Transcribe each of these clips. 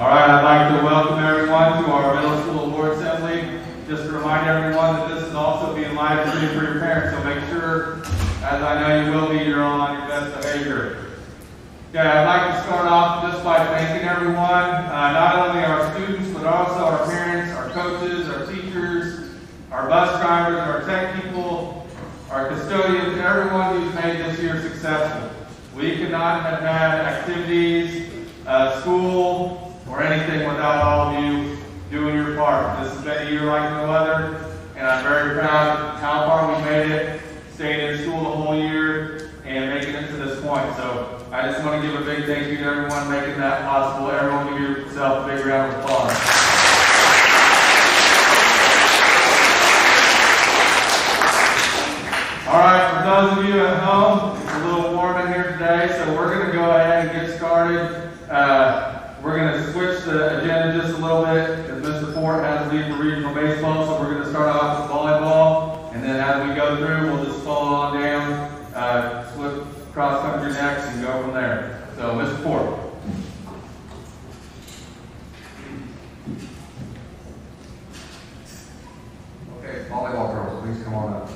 All right, I'd like to welcome everyone to our middle school award assembly. Just to remind everyone that this is also being live streamed for your parents, so make sure, as I know you will be, you're all on your best behavior. Okay, I'd like to start off just by thanking everyone, not only our students, but also our parents, our coaches, our teachers, our bus drivers, our tech people, our custodians, everyone who's made this year successful. We could not have had activities, school, or anything without all of you doing your part. This has been a year like no other, and I'm very proud of how far we made it, staying in school the whole year, and making it to this point. So I just want to give a big thank you to everyone making that possible. Everyone give yourself a big round of applause. All right, for those of you at home, it's a little warm in here today, so we're going to go ahead and get started. We're going to switch the agenda just a little bit because Mr. Fort has to leave for regional baseball, so we're going to start off with volleyball, and then as we go through, we'll just follow on down, flip cross country next, and go from there. So, Mr. Fort. Okay, volleyball girls, please come on up.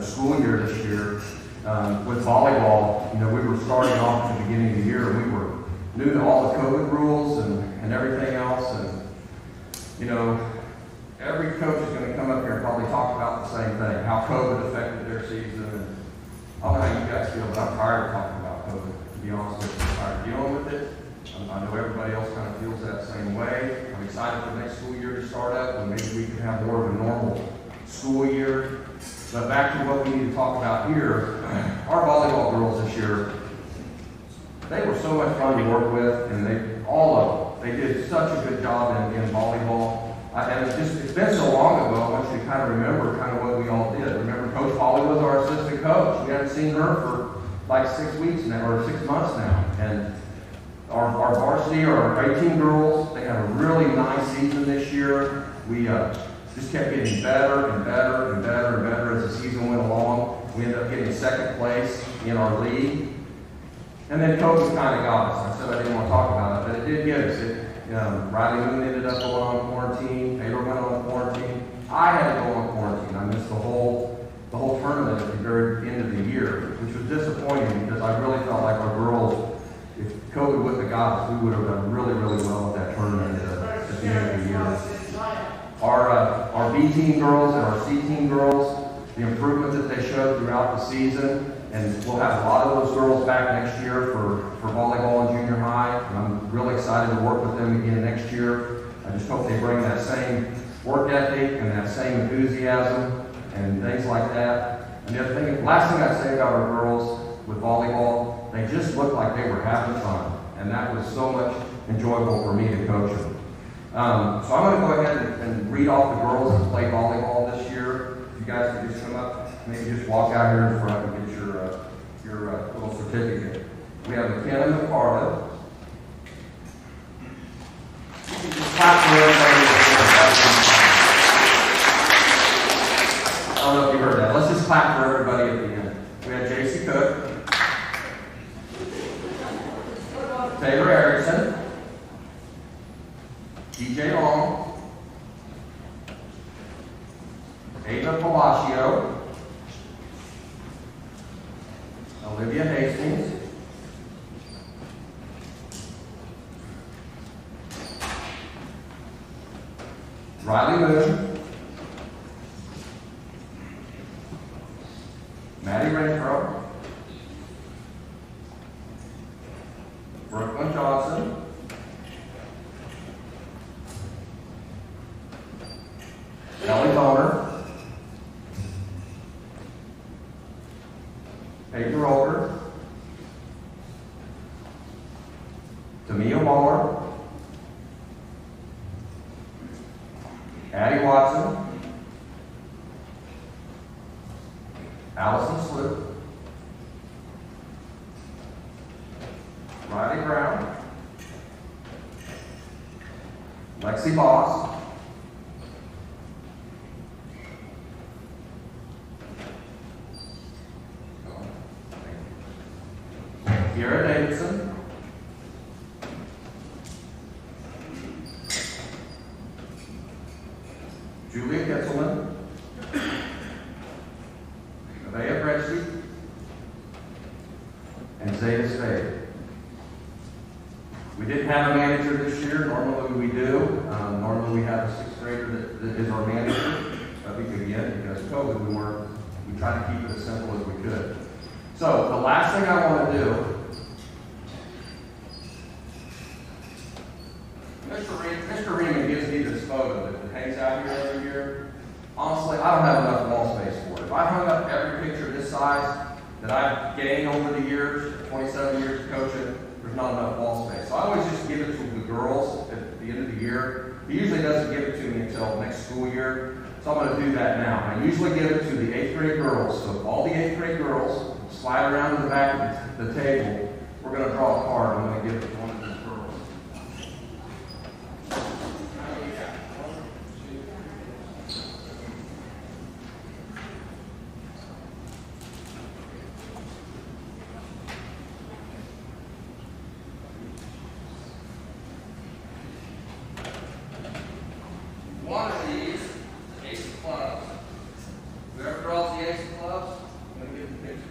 School year this year with volleyball. You know, we were starting off at the beginning of the year, and we were new to all the COVID rules and everything else. And you know, every coach is going to come up here and probably talk about the same thing, how COVID affected their season. And I don't know how you guys feel, but I'm tired of talking about COVID. To be honest with you, I'm tired of dealing with it. I know everybody else kind of feels that same way. I'm excited for the next school year to start up, and maybe we can have more of a normal school year. But back to what we need to talk about here, our volleyball girls this year, they were so much fun to work with, and all of them, they did such a good job in volleyball. And it's been so long ago, I want you to kind of remember kind of what we all did. Remember, Coach Polly was our assistant coach. We haven't seen her for like 6 weeks now, or 6 months now. And our varsity, our 18 girls, they had a really nice season this year. We just kept getting better and better and better and better as the season went along. We ended up getting second place in our league. And then COVID kind of got us. I said I didn't want to talk about it, but it did get us. Riley Moon ended up going on quarantine. Taylor went on quarantine. I had to go on quarantine. I missed the whole tournament at the very end of the year, which was disappointing because I really felt like our girls, if COVID wouldn't have got us, we would have done really, really well with that tournament at the end of the year. Our B team girls and our C team girls, the improvement that they showed throughout the season, and we'll have a lot of those girls back next year for volleyball and junior high. And I'm really excited to work with them again next year. I just hope they bring that same work ethic and that same enthusiasm and things like that. And the other thing, last thing I'd say about our girls with volleyball, they just looked like they were having fun, and that was so much enjoyable for me to coach them. So I'm going to go ahead and read off the girls that play volleyball this year. If you guys could just come up, maybe just walk out here in front and get your little certificate. We have McKenna McFarland. Just clap for everybody. I don't know if you heard that. Let's just clap for everybody at the end. We have JC Cook. Taylor Erickson. DJ Long, Ava Palacio, Olivia Hastings, Riley Moon, Maddie Renfro, Brooklyn Johnson, Ellie Boner, Peyton Roker, Tamia Waller, Addie Watson, Allison Sloop, Riley Brown, Lexi Boss, Kiara Davidson, Julia Kitzelman, Nevaeh Bretschke, and Zeta Spade. We didn't have a manager this year. Normally we do. Normally we have a sixth grader that is our manager. But again, because of COVID, we tried to keep it as simple as we could. So the last thing I want to do, Mr. Reeman gives me this photo that hangs out here every year. Honestly, I don't have enough wall space for it. If I hung up every picture this size that I've gained over the years, 27 years of coaching, there's not enough wall space. So I always just give it to the girls at the end of the year. He usually doesn't give it to me until next school year. So I'm going to do that now. I usually give it to the 8th grade girls. So all the 8th grade girls slide around to the back of the table. We're going to draw a card. I'm going to give it to one of these girls. One of these is ace of clubs. Whoever draws the ace of clubs, I'm going to give the picture.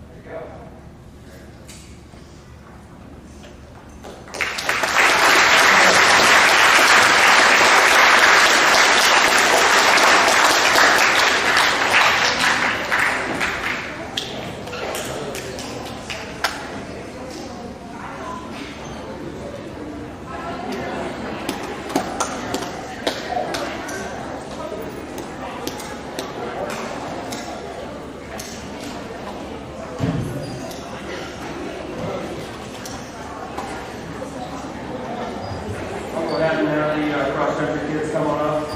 There you go. Cross-country kids come on up.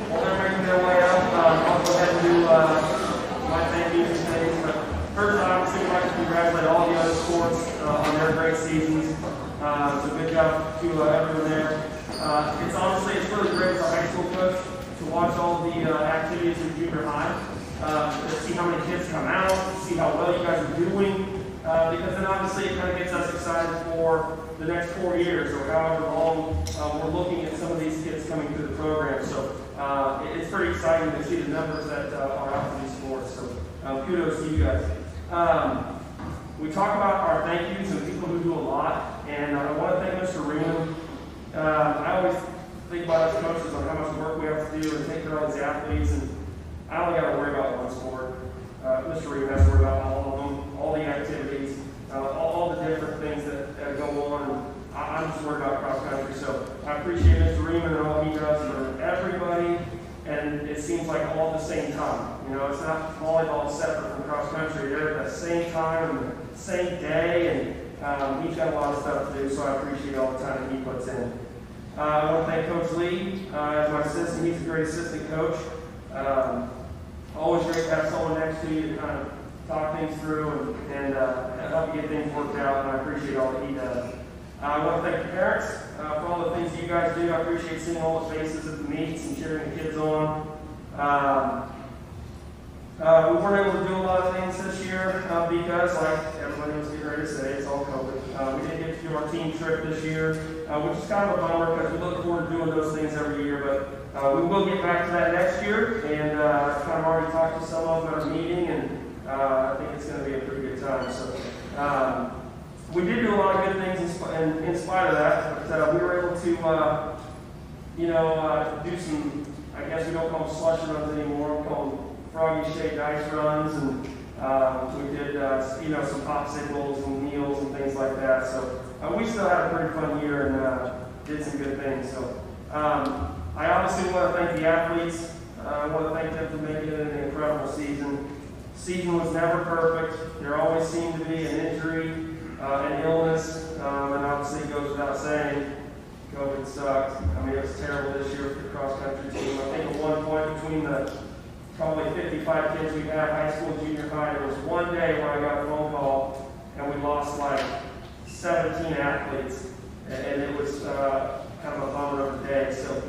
While they're making their way up, I'll go ahead and do my thank yous and things. But first, I obviously would like to congratulate all the other sports on their great seasons. So good job to everyone there. It's really great as a high school coach to watch all the activities in junior high, to see how many kids come out, to see how well you guys are doing. Because then obviously it kind of gets us excited for the next 4 years or however long we're looking at some of these kids coming through the program. So it's pretty exciting to see the numbers that are out for these sports. So kudos to you guys. We talk about our thank yous and people who do a lot. And I want to thank Mr. Reeman. I always think about us coaches on how much work we have to do and take care of all these athletes. And I only got to worry about one sport. Mr. Reeman has to worry about all of them, all the activities, all the different things that go on. I'm just worried about cross country. So I appreciate Mr. Reeman and all he does for everybody. And it seems like all at the same time. You know, it's not volleyball separate from cross country. They're at the same time and the same day. And he's got a lot of stuff to do. So I appreciate all the time that he puts in. I want to thank Coach Lee as my assistant. He's a great assistant coach. Always great to have someone next to you to kind of talk things through and help you get things worked out, and I appreciate all that he does. I want to thank the parents for all the things that you guys do. I appreciate seeing all the faces at the meets and cheering the kids on. We weren't able to do a lot of things this year because, like everybody was getting ready to say, it's all COVID. We didn't get to do our team trip this year, which is kind of a bummer because we look forward to doing those things every year, but we will get back to that next year, and I've kind of already talked to some of them at our meeting, and I think it's going to be a pretty good time. So we did do a lot of good things in spite of that, but we were able to, do some, I guess we don't call them slush runs anymore, we call them froggy shaped ice runs, and We did, some popsicles and meals and things like that. So we still had a pretty fun year and did some good things. So I obviously want to thank the athletes. I want to thank them for making it an incredible season. Season was never perfect. There always seemed to be an injury, an illness, and obviously it goes without saying, COVID sucked. I mean, it was terrible this year for the cross-country team. I think at one point between the probably 55 kids we had, high school, junior high, there was one day where I got a phone call and we lost like 17 athletes, and it was kind of a bummer of a day. So,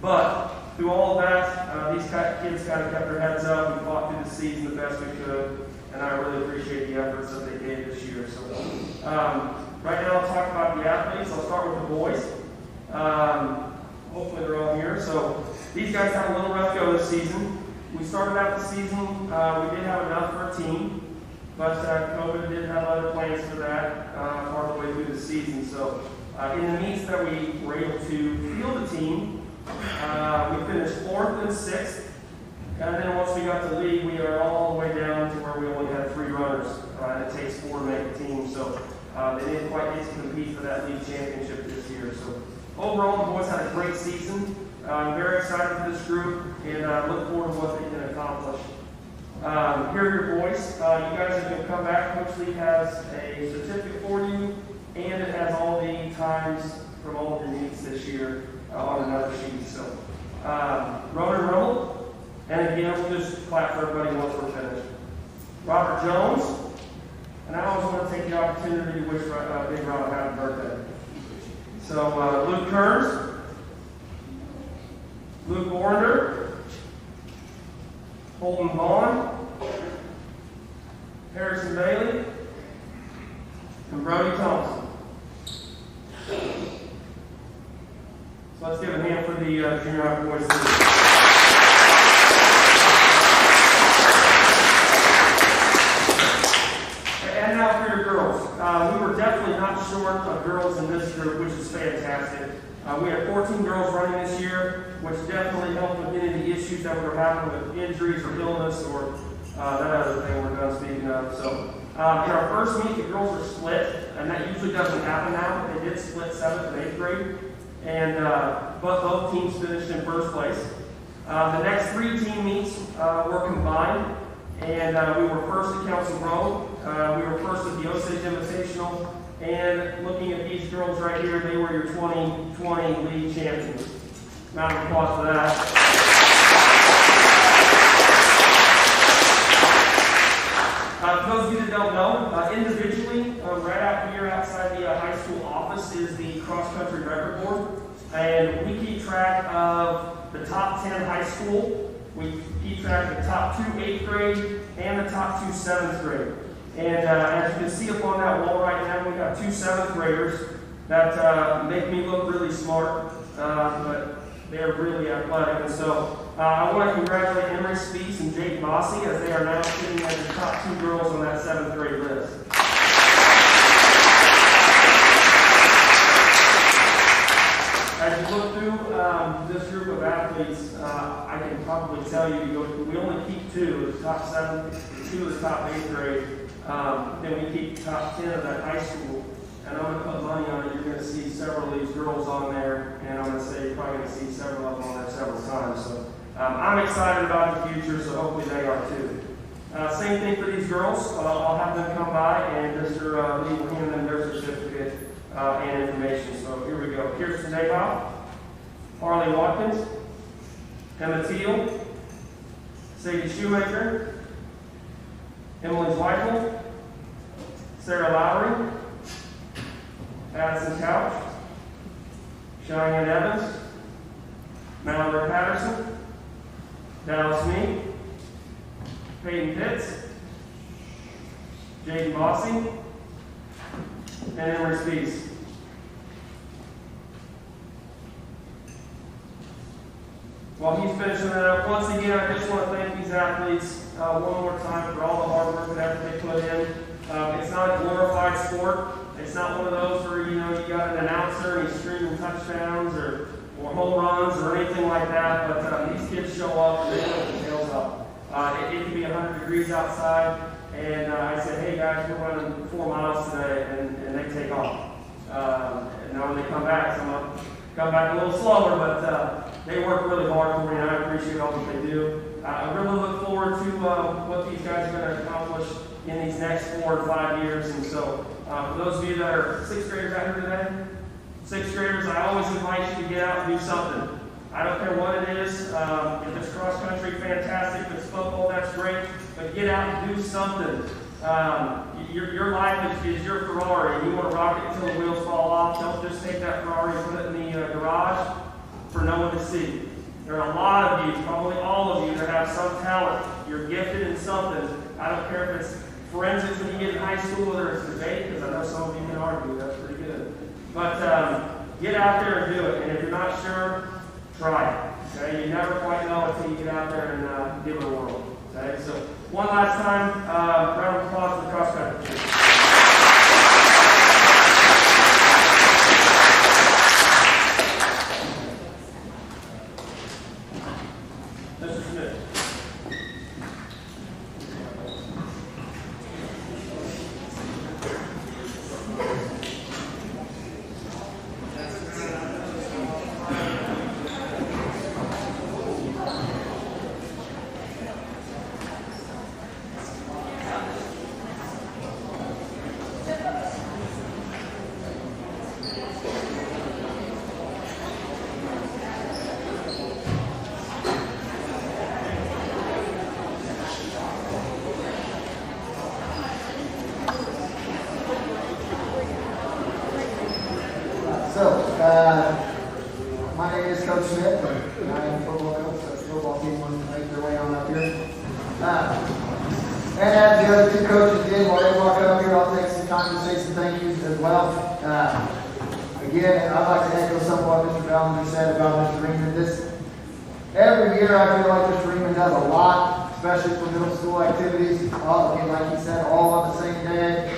but through all of that, these kids kind of kept their heads up and fought through the season the best we could, and I really appreciate the efforts that they gave this year. So, right now I'll talk about the athletes. I'll start with the boys. Hopefully they're all here. So these guys had a little rough go this season. We started out the season, we did have enough for a team, but COVID did have other plans for that part of the way through the season. So in the meets that we were able to field the team, we finished 4th and 6th. And then once we got to league, we are all the way down to where we only had 3 runners. And it takes 4 to make a team. So they didn't quite get to compete for that league championship this year. So overall, the boys had a great season. I'm very excited for this group and look forward to what they can accomplish. Here are your boys. You guys are going to come back. Coach Lee has a certificate for you, and it has all the times from all of your meets this year on another sheet. So, Ronan Rummel, and again, we'll just clap for everybody once we're finished. Robert Jones, and I always want to take the opportunity to wish Big Rob a happy birthday. So, Luke Kearns, Luke Ornder, Holden Vaughn, Harrison Bailey, and Brody Thompson. So let's give a hand for the junior high boys. And now for your girls. We were definitely not short of girls in this group, which is fantastic. We had 14 girls running this year, which definitely helped with any of the issues that we were having with injuries or illness or that other thing we're done speaking of. So in our first meet, the girls were split, and that usually doesn't happen now, but they did split 7th and 8th grade. And but both teams finished in first place. The next 3 team meets were combined, and we were first at Council Road. We were first at the Osage Invitational. And looking at these girls right here, they were your 2020 league champions. Round of applause for that. For those of you that don't know, individually, right out here outside the high school office is the cross-country record board. And we keep track of the top 10 high school. We keep track of the top 2 8th grade and the top 2 7th grade. And as you can see up on that wall right now, we got 2 7th graders that make me look really smart, but they're really athletic. And so I want to congratulate Emery Speaks and Jake Bossy, as they are now sitting as the top 2 girls on that 7th grade list. As you look through this group of athletes, I can probably tell you, we only keep 2 of the top 7, 2 of the top 8th grade. Then we keep top 10 of that high school, and I'm going to put money on it. You're going to see several of these girls on there, and I'm going to say you're probably going to see several of them on there several times. So I'm excited about the future, so hopefully they are too. Same thing for these girls. I'll have them come by, and Mr. Lee will hand them their certificate and information. So here we go. Kirsten Nabop, Harley Watkins, Emma Teal, Sadie Shoemaker, Emily Zweifel, Sarah Lowry, Addison Couch, Cheyenne Evans, Mallory Patterson, Dallas Meek, Peyton Pitts, Jaden Bossy, and Emery Speaks. While he's finishing that up, once again, I just want to thank these athletes one more time for all the hard work and effort they put in. It's not a glorified sport. It's not one of those where, you got an announcer and he's screaming touchdowns or home runs or anything like that, but these kids show up and they put their tails up. It could be 100 degrees outside, and I said, hey guys, we're running 4 miles today, and they take off. And now when they come back, some of them come back a little slower, but they work really hard for me, and I appreciate all that they do. I really look forward to what these guys are going to accomplish in these next 4 or 5 years. And so, for those of you that are 6th graders out here today, 6th graders, I always invite you to get out and do something. I don't care what it is. If it's cross country, fantastic. If it's football, that's great. But get out and do something. Your life is your Ferrari. You want to rock it until the wheels fall off. Don't just take that Ferrari and put it in the garage for no one to see. There are a lot of you, probably all of you, that have some talent. You're gifted in something. I don't care if it's forensics when you get in high school, whether it's debate, because I know some of you can argue. That's pretty good. But get out there and do it. And if you're not sure, try it. Okay? You never quite know until you get out there and give it a whirl. Okay? So one last time, round of applause for the cross country. Mr. Smith. My name is Coach Smith, and I am a football coach, so the football team wants to make their way on up here. And as the other 2 coaches did while they walk up here, I'll take some time to say some thank yous as well. Again, I'd like to echo some of what Mr. Ballinger said about Mr. Reeman. Every year I feel like Mr. Reeman does a lot, especially for middle school activities. All, again, like he said, all on the same day.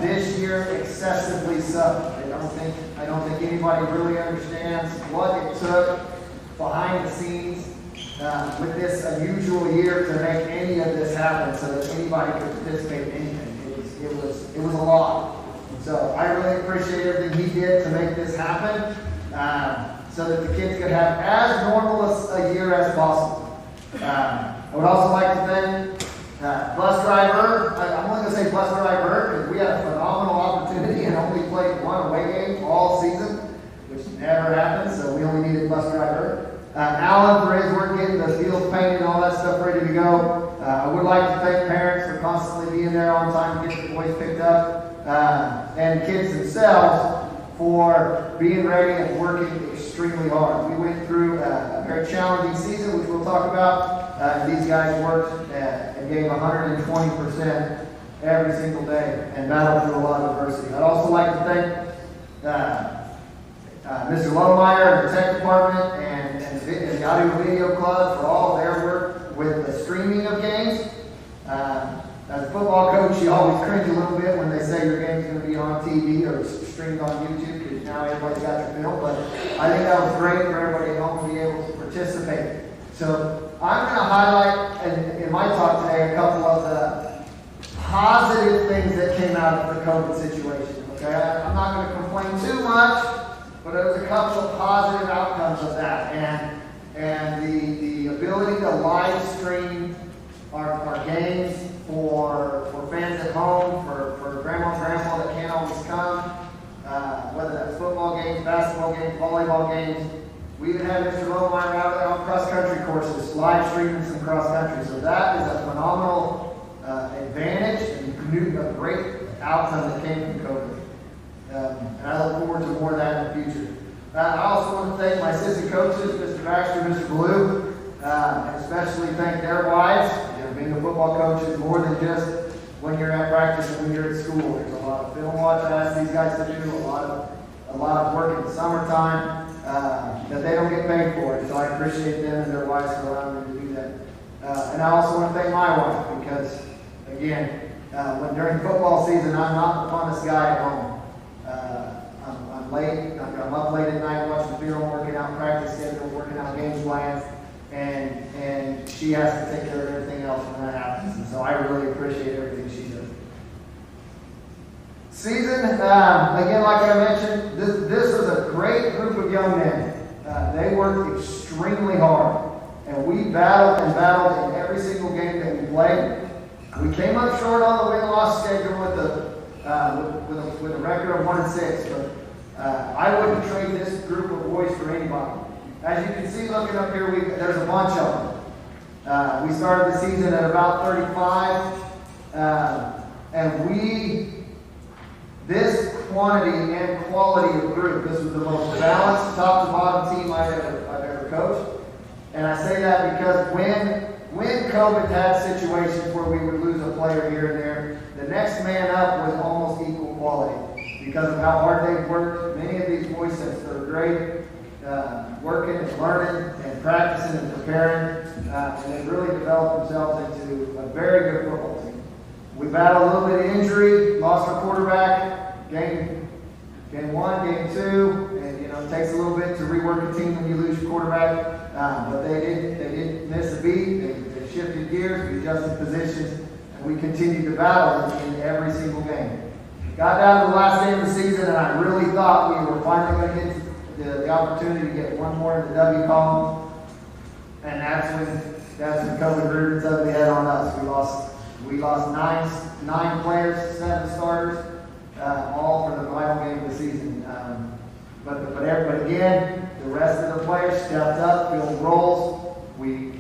This year, excessively so. I don't think anybody really understands what it took behind the scenes with this unusual year to make any of this happen, so that anybody could participate in anything. It was a lot. So I really appreciate everything he did to make this happen, so that the kids could have as normal a year as possible. I would also like to thank bus driver. I'm only going to say bus driver because we had a phenomenal opportunity and only played 1 away game all season, which never happens, so we only needed bus driver. Alan for his work getting the field painted and all that stuff ready to go. I would like to thank parents for constantly being there on time to get the boys picked up, and kids themselves for being ready and working extremely hard. We went through a very challenging season, which we'll talk about. These guys worked and gave 120% every single day and battled through a lot of adversity. I'd also like to thank Mr. Lohmeyer and the tech department and the Audio Video Club for all their work with the streaming of games. As a football coach, you always cringe a little bit when they say your game's going to be on TV or streamed on YouTube, because now everybody's got their film. But I think that was great for everybody at home to be able to participate. So I'm going to highlight in my talk today a couple of the positive things that came out of the COVID situation. Okay, I'm not going to complain too much, but there was a couple of positive outcomes of that, and the ability to live stream our games for fans at home, for grandma and grandpa that can't always come, whether that's football games, basketball games, volleyball games. We even had Mr. Lohmeyer out there on cross-country courses, live streaming some cross-country. So that is a phenomenal advantage and a great outcome that came from COVID. And I look forward to more of that in the future. I also want to thank my assistant coaches, Mr. Baxter and Mr. Blue, and especially thank their wives. Being a football coach is more than just when you're at practice and when you're at school. There's a lot of film watch I ask these guys to do, a lot of work in the summertime that they don't get paid for. So I appreciate them and their wives for allowing me to do that. And I also want to thank my wife because, again, when during football season, I'm not the funnest guy at home. I'm late. I'm up late at night watching film, working out practice schedules, working out game plans, and she has to take care of everything else when that happens. And so I really appreciate everything she does. Season, again, like I mentioned, this was a great group of young men. They worked extremely hard. And we battled and battled in every single game that we played. We came up short on the win-loss schedule with a record of 1-6, but I wouldn't trade this group of boys for anybody. As you can see, looking up here, there's a bunch of them. We started the season at about 35, and this quantity and quality of group, this was the most balanced top to bottom team I've ever coached. And I say that because when COVID had situations where we would lose a player here and there, the next man up was almost equal quality because of how hard they worked. Many of these boys since they're great, working and learning and practicing and preparing, and they really developed themselves into a very good football team. We battled a little bit of injury, lost our quarterback, game 1, game 2, and it takes a little bit to rework a team when you lose your quarterback. But they didn't miss a beat. They shifted gears, we adjusted positions, and we continued to battle in every single game. Got down to the last game of the season, and I really thought we were finally going to get the opportunity to get one more in the W column. And that's when COVID reared its ugly head on us. We lost nine players, 7 starters, all for the final game of the season. But again, the rest of the players stepped up, filled roles. We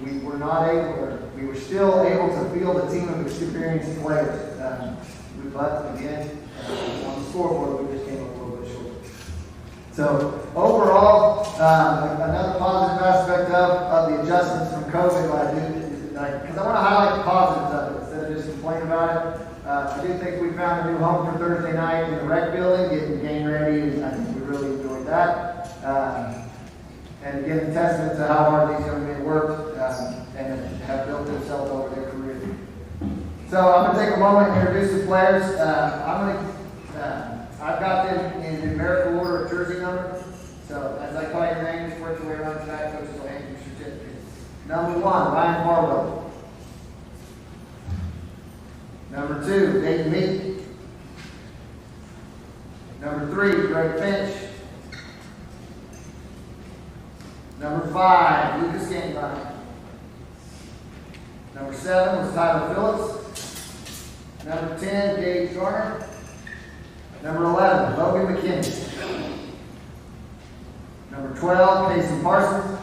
were still able to field a team of experienced players. But again, on the scoreboard, we just came up a little bit short. So overall, another positive aspect of the adjustments from COVID, because I want to highlight the positives of it instead of just complaining about it. I do think we found a new home for Thursday night in the rec building, getting game ready, and I think we really enjoyed that. And again, a testament to how hard these young men worked and have built themselves over their career. So I'm going to take a moment and introduce the players. I've got them in numerical order of jersey number. So as I call your name, just work your way around the back, coaches will hand you certificates. Number 1, Ryan Farwell. Number 2, Dayton Meek. Number 3, Greg Finch. Number 5, Lucas Gangbine. Number 7 was Tyler Phillips. Number 10, Dave Garner. Number 11, Logan McKinney. Number 12, Casey Parsons.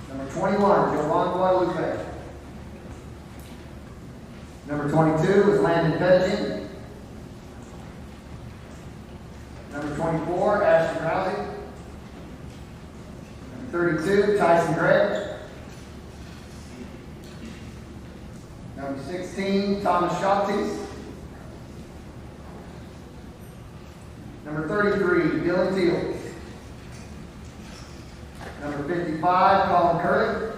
Number 21, Jovan Guadalupe. Number 22 is Landon Pettigin. Number 24, Ashton Rousey. Number 32, Tyson Gregg. Number 16, Thomas Shopties. Number 33, Dylan Teal. Number 55, Colin Curley.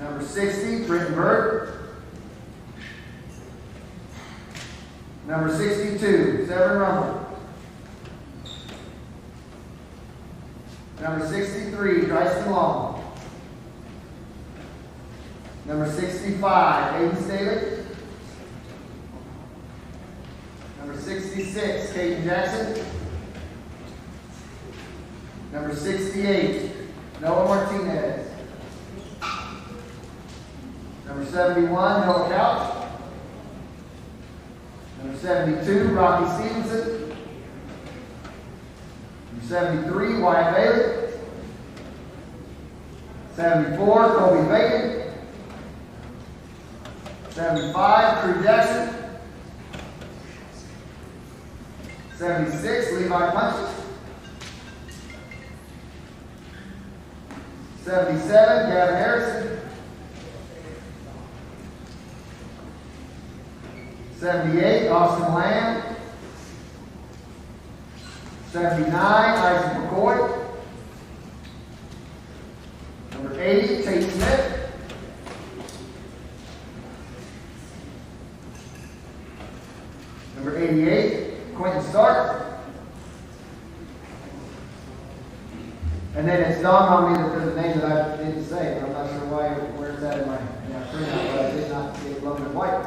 Number 60, Britton Bird. Number 62, Severn Rumble. Number 63, Bryson Long. Number 65, Aiden Staley. Number 66, Caden Jackson. Number 68, Noah Martinez. Number 71, Noah Couch. Number 72, Rocky Stevenson. Number 73, Wyatt Bailey. 74, Kobe Bacon. 75, Crew Jackson. 76, Levi Punches. 77, Gavin Harrison. 78, Austin Lamb. 79, Isaac McCoy. Number 80, Tate Smith. Number 88, Quentin Stark. And then it's dawned on me that there's name that I didn't say, but I'm not sure where it's at in my printout, but I did not get Logan White.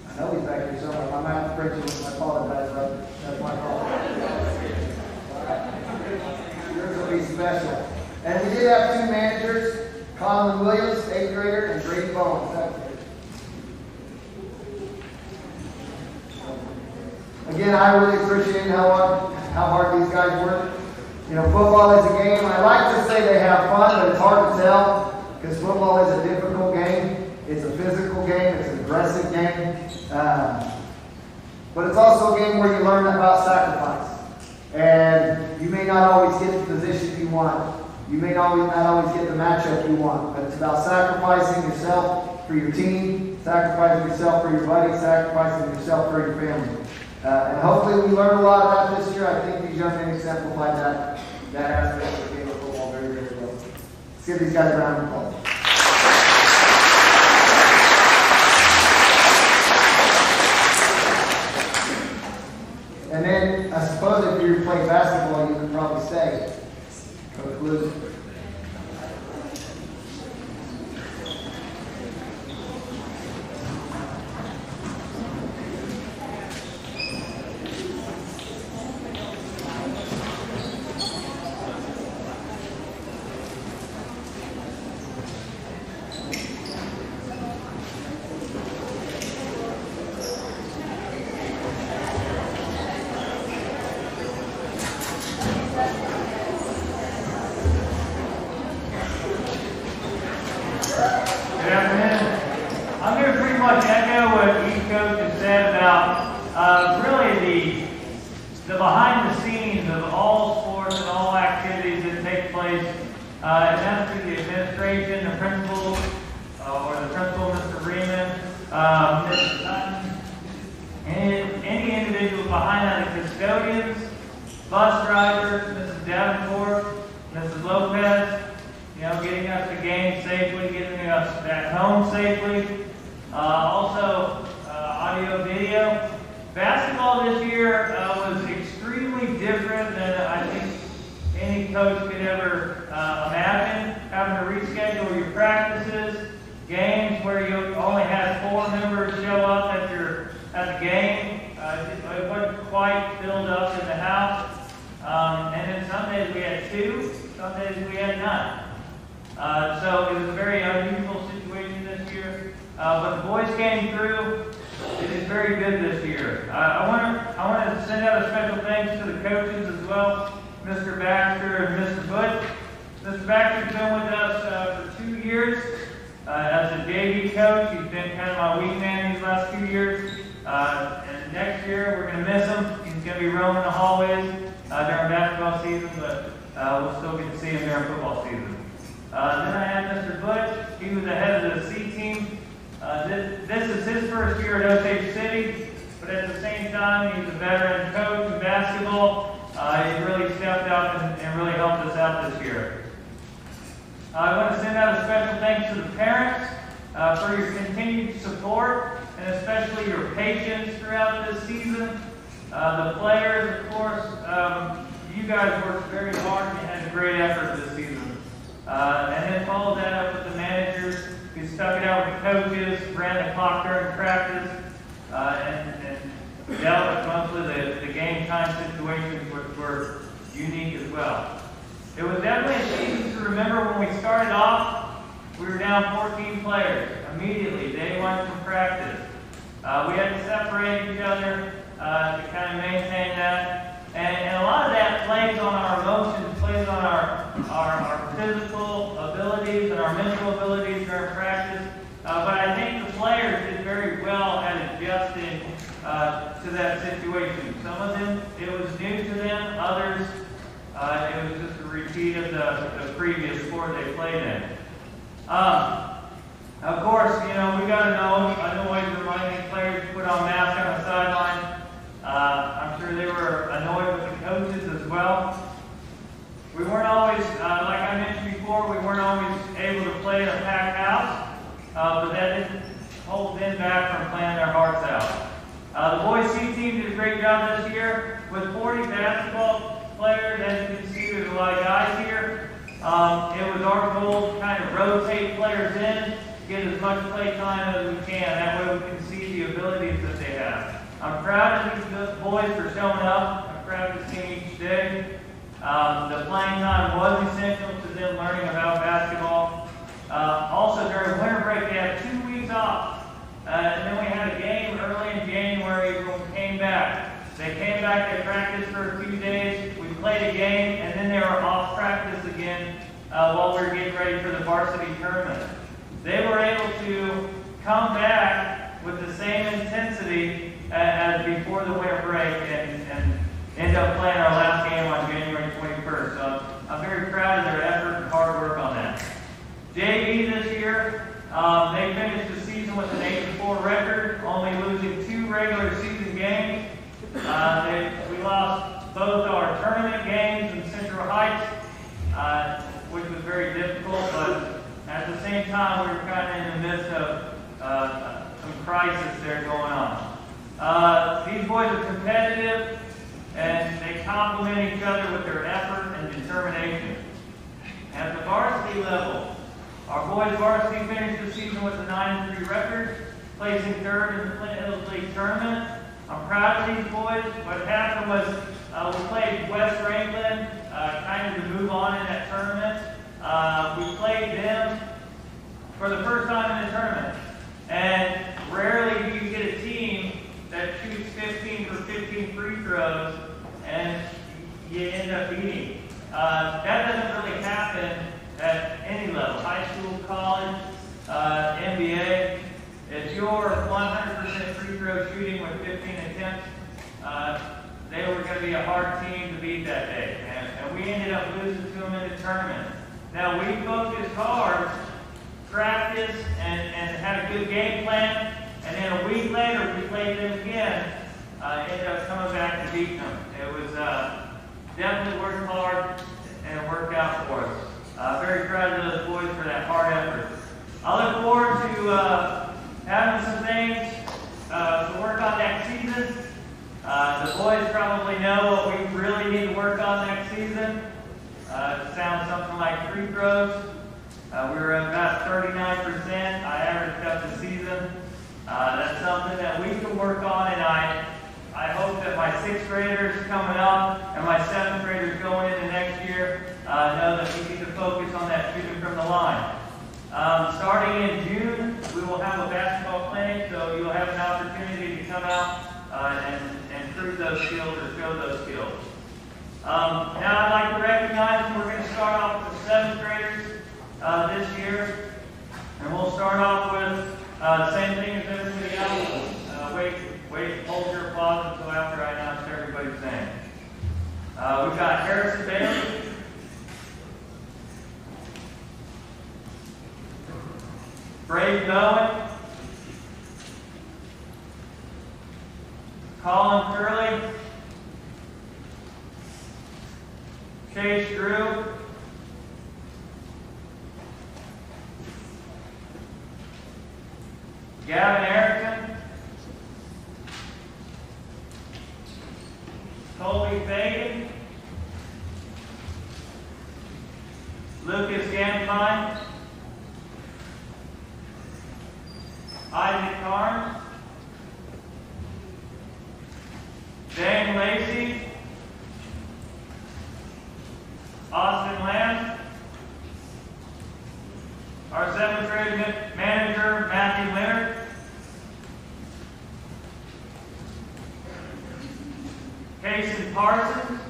I know he's back here somewhere. I'm out of print, I apologize, but that's my fault. Yours will be special. And we did have two managers, Colin Williams, 8th grader, and Brady Bowen, 7th grader. Again, I really appreciate how hard these guys work. You know, football is a game. I like to say they have fun, but it's hard to tell because football is a difficult game. It's a physical game. It's an aggressive game. But it's also a game where you learn about sacrifice. And you may not always get the position you want. You may not always get the matchup you want. But it's about sacrificing yourself for your team, sacrificing yourself for your buddies, sacrificing yourself for your family. And hopefully we learned a lot of that this year. I think these young men exemplified that aspect of the game of football very, very well. Let's give these guys a round of applause. And then I suppose if you play basketball, you can probably say, Coach Blues. The behind the scenes of all sports and all activities that take place, and that's through the administration, the principal, or the principal, Mr. Freeman, Mr. Sutton, and any individual behind that, the custodians, bus drivers, Mrs. Davenport, Mrs. Lopez, you know, getting us to games safely, getting us back home safely. Also, audio, video. Basketball this year was extremely different than I think any coach could ever imagine. Having to reschedule your practices, games where you only had 4 members show up at the game. It wasn't quite filled up in the house. And then some days we had 2, some days we had none. So it was a very unusual situation this year. But the boys came through. It is very good this year. I want to send out a special thanks to the coaches as well, Mr. Baxter and Mr. Butch. Mr. Baxter's been with us for 2 years as a JV coach. He's been kind of my wingman these last 2 years. And next year we're going to miss him. He's going to be roaming the hallways during basketball season, but we'll still get to see him during football season. Then I had Mr. Butch. He was the head of the C team. This is his first year at Osage City, but at the same time, he's a veteran coach in basketball. He's really stepped up and really helped us out this year. I want to send out a special thanks to the parents for your continued support and especially your patience throughout this season. The players, of course, you guys worked very hard and had a great effort this season. And then follow that up with the managers who stuck it out with the coaches, ran the clock during practice, and dealt with mostly the game time situations, which were unique as well. It was definitely a season to remember when we started off. We were down 14 players immediately, day 1 from practice. We had to separate each other to kind of maintain that. And a lot of that plays on our emotions, plays on our physical abilities and our mental abilities during practice. But I think the players did very well at adjusting to that situation. Some of them, it was new to them. Others, it was just a repeat of the previous sport they played in. Of course, you know, we got to know, I know always reminding players to put on masks on the sideline. I'm sure they were annoyed with the coaches as well. We weren't always, like I mentioned before, we weren't always able to play in a packed house, but that didn't hold them back from playing their hearts out. The boys C team did a great job this year with 40 basketball players. As you can see, there's a lot of guys here. It was our goal to kind of rotate players in, get as much play time as we can. That way we can see the abilities that they have. I'm proud of these boys for showing up. I'm proud to see them each day. The playing time was essential to them learning about basketball. Also, during winter break, they had 2 weeks off. And then we had a game early in January when we came back. They came back, they practiced for a few days, we played a game, and then they were off practice again while we were getting ready for the varsity tournament. They were able to come back with the same intensity as before the winter break and end up playing our last game on January 21st. So I'm very proud of their effort and hard work on that. JV this year, they finished the season with an 8-4 record, only losing 2 regular season games. We lost both our tournament games in Central Heights, which was very difficult, but at the same time, we were kind of in the midst of some crisis there going on. These boys are competitive, and they complement each other with their effort and determination. At the varsity level, our boys varsity finished the season with a 9-3 record, placing 3rd in the Flint Hills League tournament. I'm proud of these boys. What happened was we played West Franklin, kind of to move on in that tournament. We played them for the first time in the tournament. And rarely do you get a team that shoots 15 for 15 free throws and you end up beating. That doesn't really happen at any level, high school, college, NBA. If you're 100% free throw shooting with 15 attempts, they were going to be a hard team to beat that day. And we ended up losing to them in the tournament. Now, we focused hard, practiced, and had a good game plan. And then a week later, we played them again. Ended up coming back and beating them. It was definitely worked hard, and it worked out for us. Very proud of those boys for that hard effort. I look forward to having some things to work on next season. The boys probably know what we really need to work on next season. It sounds something like free throws. We were at about 39%. I averaged up the season. That's something that we can work on, and I hope that my 6th graders coming up and my 7th graders going into next year know that we need to focus on that shooting from the line. Starting in June, we will have a basketball clinic, so you'll have an opportunity to come out and prove those skills or show those skills. Now I'd like to recognize, and we're going to start off with the 7th graders this year, and we'll start off with the same thing as everybody else. Hold your applause until after I announce everybody's name. We've got Harrison Bailey. Brave Bowen. Colin Curley. Chase Drew. Gavin Erickson. Colby Fagan. Lucas Gampine. Isaac Carnes. Dan Lacey. Austin Lamb. Our 7th grade manager, Matthew Leonard. Casey Parsons.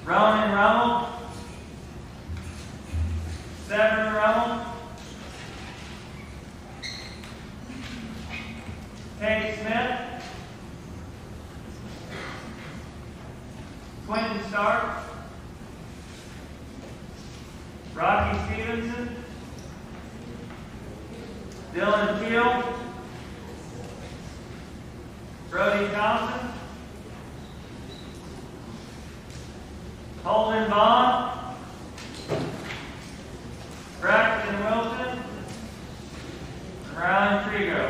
Ronan Rummel. Severin Rummel. Kate Smith. Quentin Stark. Rocky Stevenson. Dylan Keel. Brody Thompson. Holden Bond. Braxton Wilson. And Ryan Trigo.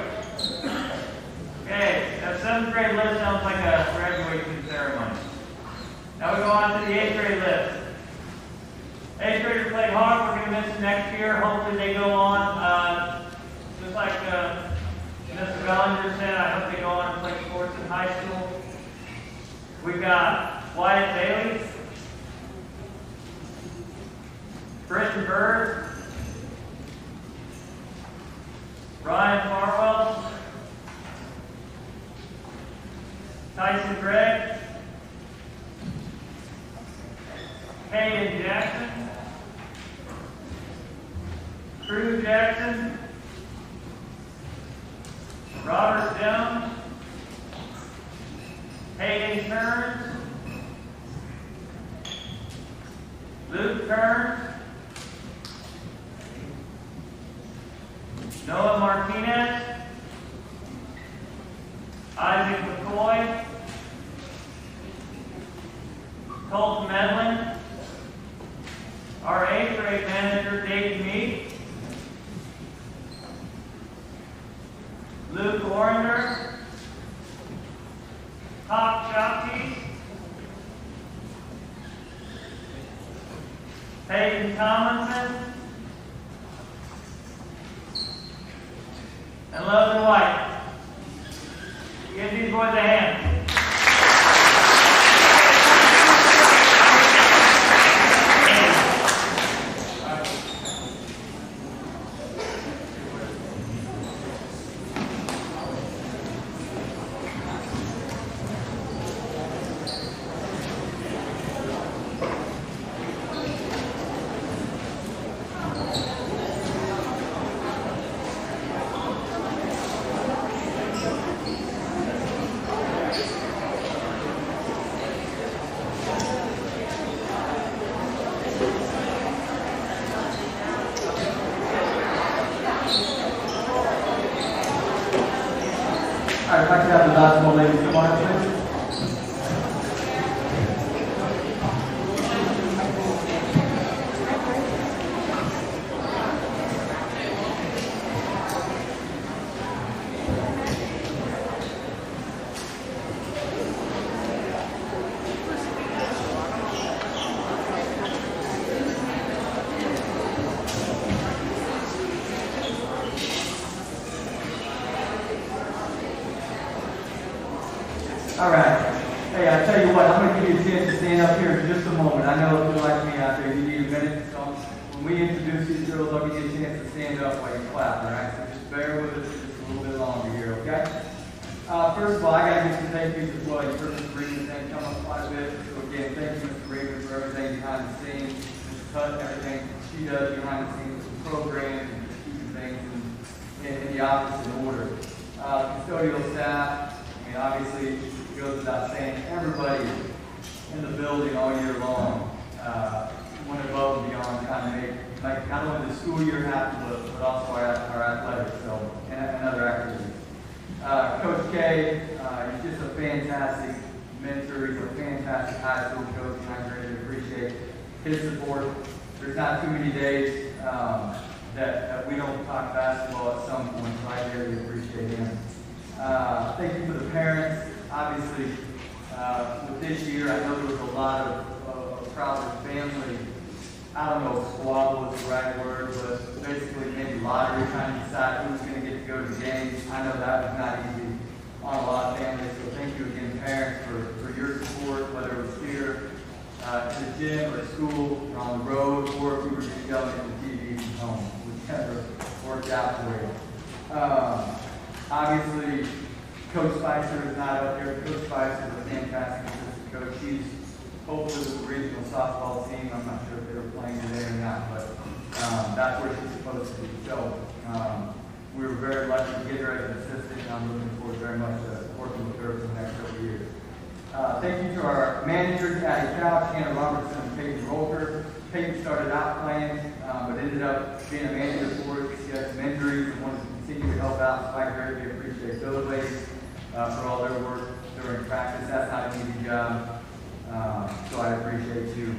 Okay, that 7th grade list sounds like a graduation ceremony. Now we go on to the 100%. I hope they go on and play sports in high school. We've got Wyatt Bailey, Britton Bird, Ryan Farwell, Tyson Gregg, Hayden Jackson, Drew Jackson, Robert Jones, Hayden Kearns, Luke Kearns, Noah Martinez, Isaac McCoy, Colton Medlin, our 8th grade manager, Dave Meek, Luke Oringer, Hawk Shopkeep, Peyton Tomlinson, and Logan White. Give these boys a hand. All right, if I could have the basketball ladies come on up, please. All right. Hey, I tell you what, I'm going to give you a chance to stand up here in just a moment. I know if you're like me out there, you need a minute. So when we introduce these girls, I'll give you a chance to stand up while you clap, all right? So just bear with us just a little bit longer here, okay? First of all, I got to get some thank yous as well. You heard Mr. Regan saying come up quite a bit. So again, thank you, Mr. Regan, for everything behind the scenes. Mr. Hutt, everything she does behind the scenes with the programs and keeping things in the office in order. Custodial staff, I mean, obviously, it goes without saying, everybody in the building all year long went above and beyond trying to make not only the school year happen, but also our athletics, so, and other activities. Coach K, he's just a fantastic mentor. He's a fantastic high school coach, and I greatly appreciate his support. There's not too many days that we don't talk basketball at some point, so I greatly appreciate him. Thank you for the parents. Obviously, with this year, I know there was a lot of Crowder family, I don't know if squabble is the right word, but basically maybe lottery trying to decide who's going to get to go to games. I know that was not easy on a lot of families, so thank you again, parents, for your support, whether it was here at the gym or school or on the road, or if we were just yelling at the TV from home, whichever worked out for you. Obviously, Coach Spicer is not up here. Coach Spicer is a fantastic assistant coach. She's hopefully with the regional softball team. I'm not sure if they were playing today or not, but that's where she's supposed to be. So we were very lucky to get her as an assistant, and I'm looking forward very much to working with her for the next couple of years. Thank you to our managers, Addie Couch, Hannah Robertson, and Peyton Rolker. Peyton started out playing, but ended up being a manager for us. She had some injuries and wanted to continue to help out, so I greatly appreciate those ladies for all their work during practice. That's not an easy job, so I appreciate you.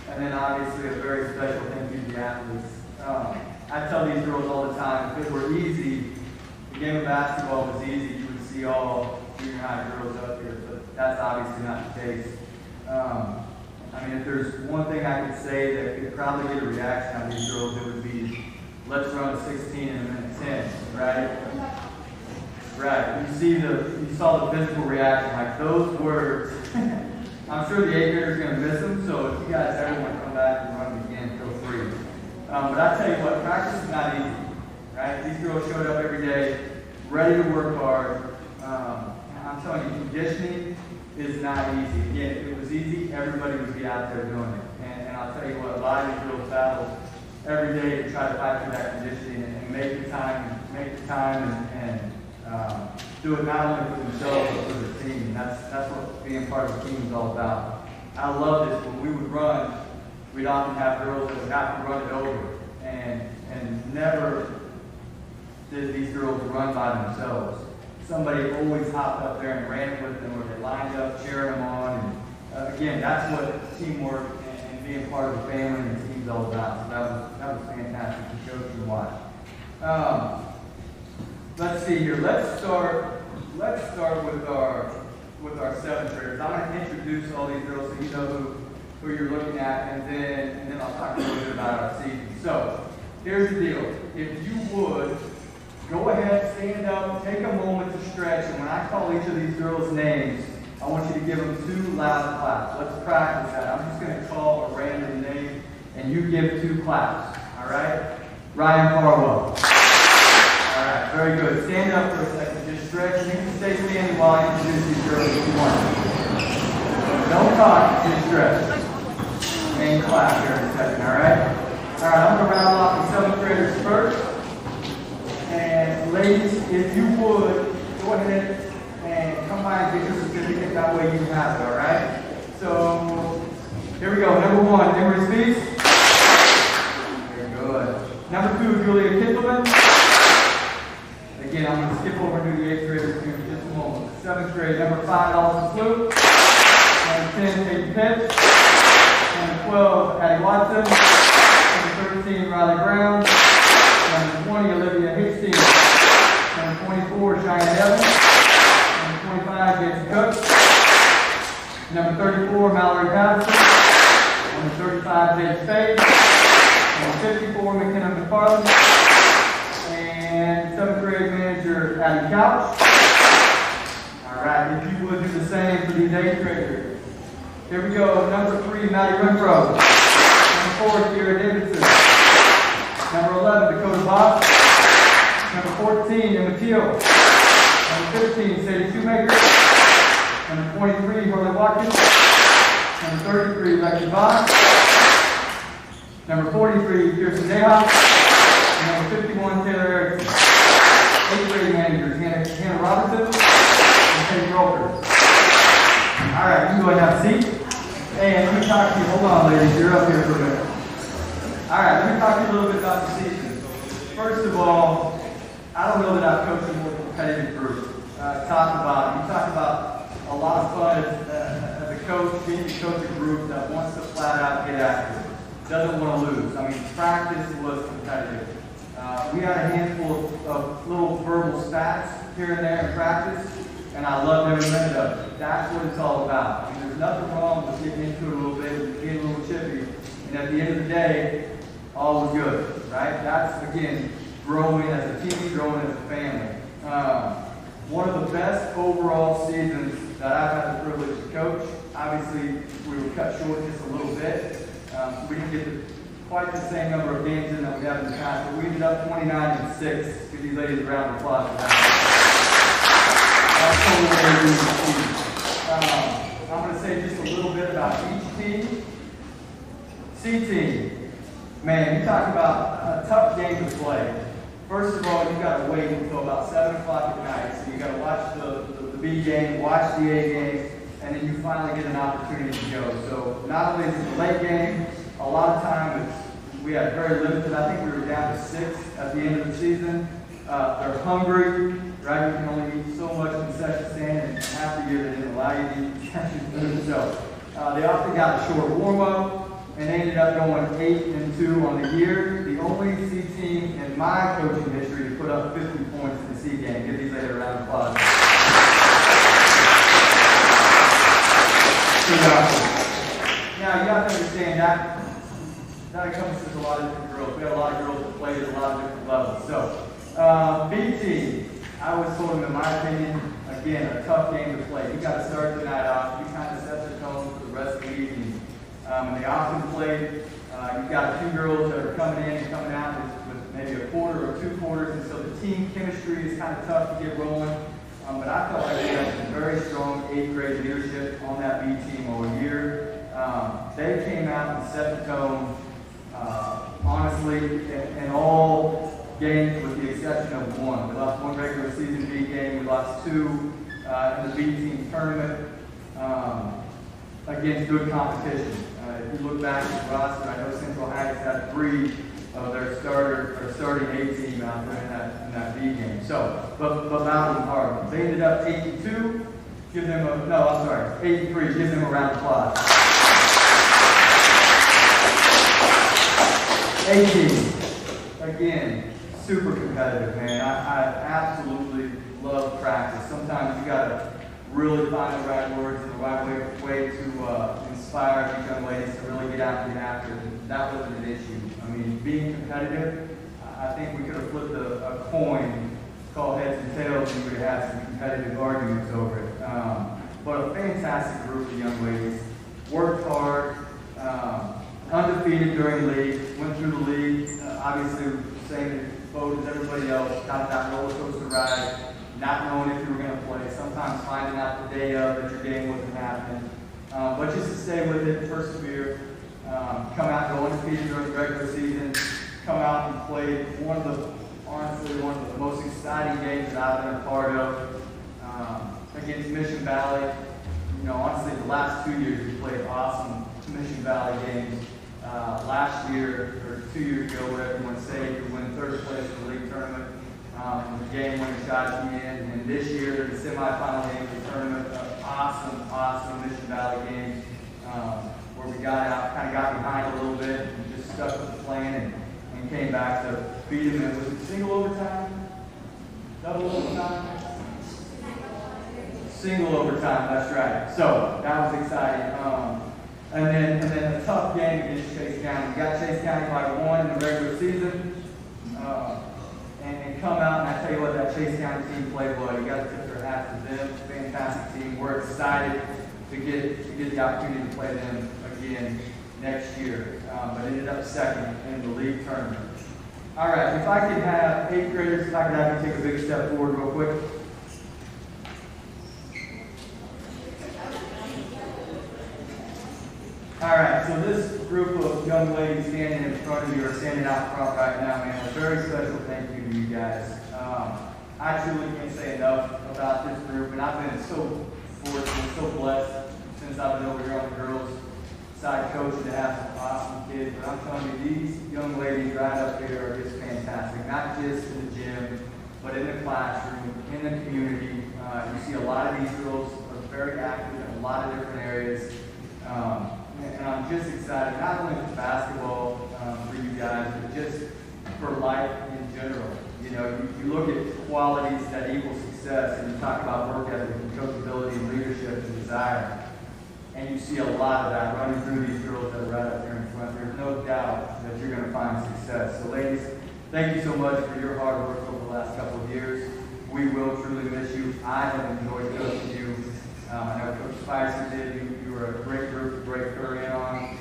And then obviously a very special thank you to the athletes. I tell these girls all the time, if it were easy, the game of basketball was easy, you would see all junior high girls up here, but that's obviously not the case. I mean, if there's one thing I could say that could probably get a reaction out of these girls, it would be, let's run a 16 in a minute 10, right? Right. You saw the physical reaction, like those words. I'm sure the 8th grader's going to miss them, so if you guys ever want to come back and run again, feel free. But I tell you what, practice is not easy, right? These girls showed up every day, ready to work hard. I'm telling you, conditioning is not easy. Again, if it was easy, everybody would be out there doing it. And I'll tell you what, a lot of these girls battle every day to try to fight through that conditioning and make the time and do it not only for themselves but for the team. That's what being part of the team is all about. I love this. When we would run, we'd often have girls that would have to run it over, and never did these girls run by themselves. Somebody always hopped up there and ran with them, or they lined up cheering them on. And again, that's what teamwork and being part of the family and the team's all about. So that was fantastic to coach and watch. Let's see here. Let's start with our 7th graders. I'm going to introduce all these girls so you know who you're looking at, and then I'll talk a little bit about our season. So here's the deal. If you would go ahead, stand up, take a moment to stretch, and when I call each of these girls' names, I want you to give them 2 loud claps. Let's practice that. I'm just going to call a random name, and you give 2 claps. All right? Ryan Farwell. All right, very good. Stand up for a second. Just stretch. You can stay standing while I introduce these girls if you want. Don't talk, just stretch. And clap here in a second, all right? All right, I'm going to round off the 7th graders first. And ladies, if you would, go ahead and come by and get your certificate. That way you have it, all right? So, here we go. Number 1, Emery Speaks. Very good. Number 2, Julia Kittelman. Again, I'm going to skip over to the 8th graders here in just a moment. 7th grade, number 5, Allison Sloop. Number 10, Kate Pitts. Number 12, Addie Watson. Number 13, Riley Brown. Number 20, Olivia Hastings. Number 24, Cheyenne Evans. Number 25, Jason Cook. Number 34, Mallory Patterson. Number 35, Jade Spade. Number 54, McKenna McFarland. And 7th grade manager, Abby Couch. All right, if you would do the same for these 8th graders. Here we go. Number 3, Maddie Renfro. Number 4, Kira Davidson. Number 11, Dakota Boss. Number 14, Emma Teal. Number 15, Sadie Shoemaker. Number 23, Harley Watkins. Number 33, Lexi Boss. Number 43, Kirsten Dayhoff. And number 51, Taylor Erickson. 8th grade managers, Hannah Robertson and Kate Roker. All right, you can go ahead and have a seat. Hey, let me talk to you. Hold on, ladies. You're up here for a minute. All right, let me talk to you a little bit about the season. First of all, I don't know that I've coached a more competitive group. You talk about a lot of fun as a coach, being to coach a group that wants to flat out get after it, doesn't want to lose. I mean, practice was competitive. We had a handful of little verbal spats here and there in practice, and I loved every minute of it. That's what it's all about. I mean, there's nothing wrong with getting into it a little bit and being a little chippy, and at the end of the day, all was good, right? That's, again, growing as a team, growing as a family. One of the best overall seasons that I've had the privilege to coach. Obviously, we were cut short just a little bit. We didn't get quite the same number of games in that we have in the past, but we ended up 29-6. Give these ladies a round of applause for that. That's totally amazing. I'm going to say just a little bit about each team. C team. Man, you talk about a tough game to play. First of all, you've got to wait until about 7 o'clock at night. So you've got to watch the B game, watch the A game, and then you finally get an opportunity to go. So not only is it the late game, a lot of times we had very limited. I think we were down to 6 at the end of the season. They're hungry, right? You can only eat so much concession stand, and half the year they didn't allow you to eat concession food. So they often got a short warm-up. And they ended up going 8-2 on the year. The only C team in my coaching history to put up 50 points in the C game. Give these ladies a round of applause. Now, you have to understand that encompasses a lot of different girls. We have a lot of girls that play at a lot of different levels. So, B team. I always told them, in my opinion, again, a tough game to play. You got to start the night off. You kind of set the tone for the rest of the evening. They often play. You've got 2 girls that are coming in and coming out with maybe a quarter or 2 quarters, and so the team chemistry is kind of tough to get rolling. But I felt like we had some very strong 8th grade leadership on that B team all year. They came out and set the tone, honestly, in all games with the exception of 1. We lost 1 regular season B game. We lost 2 in the B team tournament against good competition. If you look back at the roster, I know Central Heights had 3 of their starting A team out there in that B game. So, but battled hard. They ended up 8-2. Give them 8-3. Give them a round of applause. 18. Again, super competitive, man. I absolutely love practice. Sometimes you gotta really find the right words and the right way to inspire these young ladies to really get out and get after it. That wasn't an issue. I mean, being competitive, I think we could have flipped a coin, called heads and tails, and we would have had some competitive arguments over it. But a fantastic group of young ladies. Worked hard, undefeated during league, went through the league, obviously same boat as everybody else, kind of that roller coaster ride, not knowing if you were going to play, sometimes finding out the day of that your game wasn't happening. But just to stay with it, persevere, come out and go undefeated during the regular season, come out and play one of the most exciting games that I've been a part of against Mission Valley. You know, honestly, the last 2 years we played awesome Mission Valley games. Last year, or 2 years ago, whatever you want to say, we win 3rd place in the league tournament. The game winning shot at the end. And this year, the semifinal game of the tournament, awesome Mission Valley game, where we got out, kind of got behind a little bit, and just stuck with the plan and came back to beat them. And was it single overtime? Double overtime? Single overtime, that's right. So that was exciting. And then a tough game against Chase County. We got Chase County by 1 in the regular season. And come out, and I tell you what, that Chase County team played well. You got to tip their hats to them. Fantastic team. We're excited to get the opportunity to play them again next year. But ended up 2nd in the league tournament. All right, if I could have 8th graders, if I could have you take a big step forward real quick. All right, so this group of young ladies standing in front of you, or standing out front right now, man, a very special thank you to you guys. I truly can't say enough about this group, and I've been so fortunate, so blessed since I've been over here on the girls' side coaching to have some awesome kids. But I'm telling you, these young ladies right up here are just fantastic, not just in the gym, but in the classroom, in the community. You see a lot of these girls are very active in a lot of different areas. And I'm just excited, not only for basketball for you guys, but just for life in general. You know, you look at qualities that equal success, and you talk about work ethic and coachability and leadership and desire. And you see a lot of that running through these girls that are right up here in front. There's no doubt that you're going to find success. So ladies, thank you so much for your hard work over the last couple of years. We will truly miss you. I have enjoyed coaching you. I know Coach Spicer did. You were a great group, a great career in on.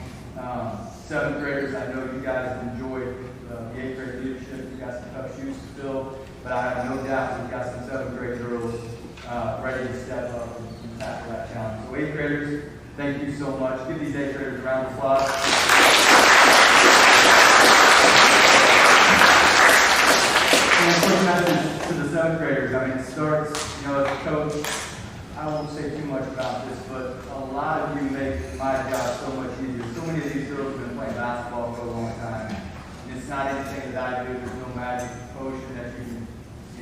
7th graders, I know you guys enjoyed the 8th grade leadership. You got some tough shoes to fill, but I have no doubt you've got some 7th grade girls ready to step up and tackle that challenge. So 8th graders, thank you so much. Give these 8th graders a round of applause. And a quick message to the 7th graders. I mean, it starts, you know, as a coach, I won't say too much about this, but a lot of you make my job so much easier. So many of these girls have been playing basketball for a long time. And it's not anything that I do. There's no magic potion that you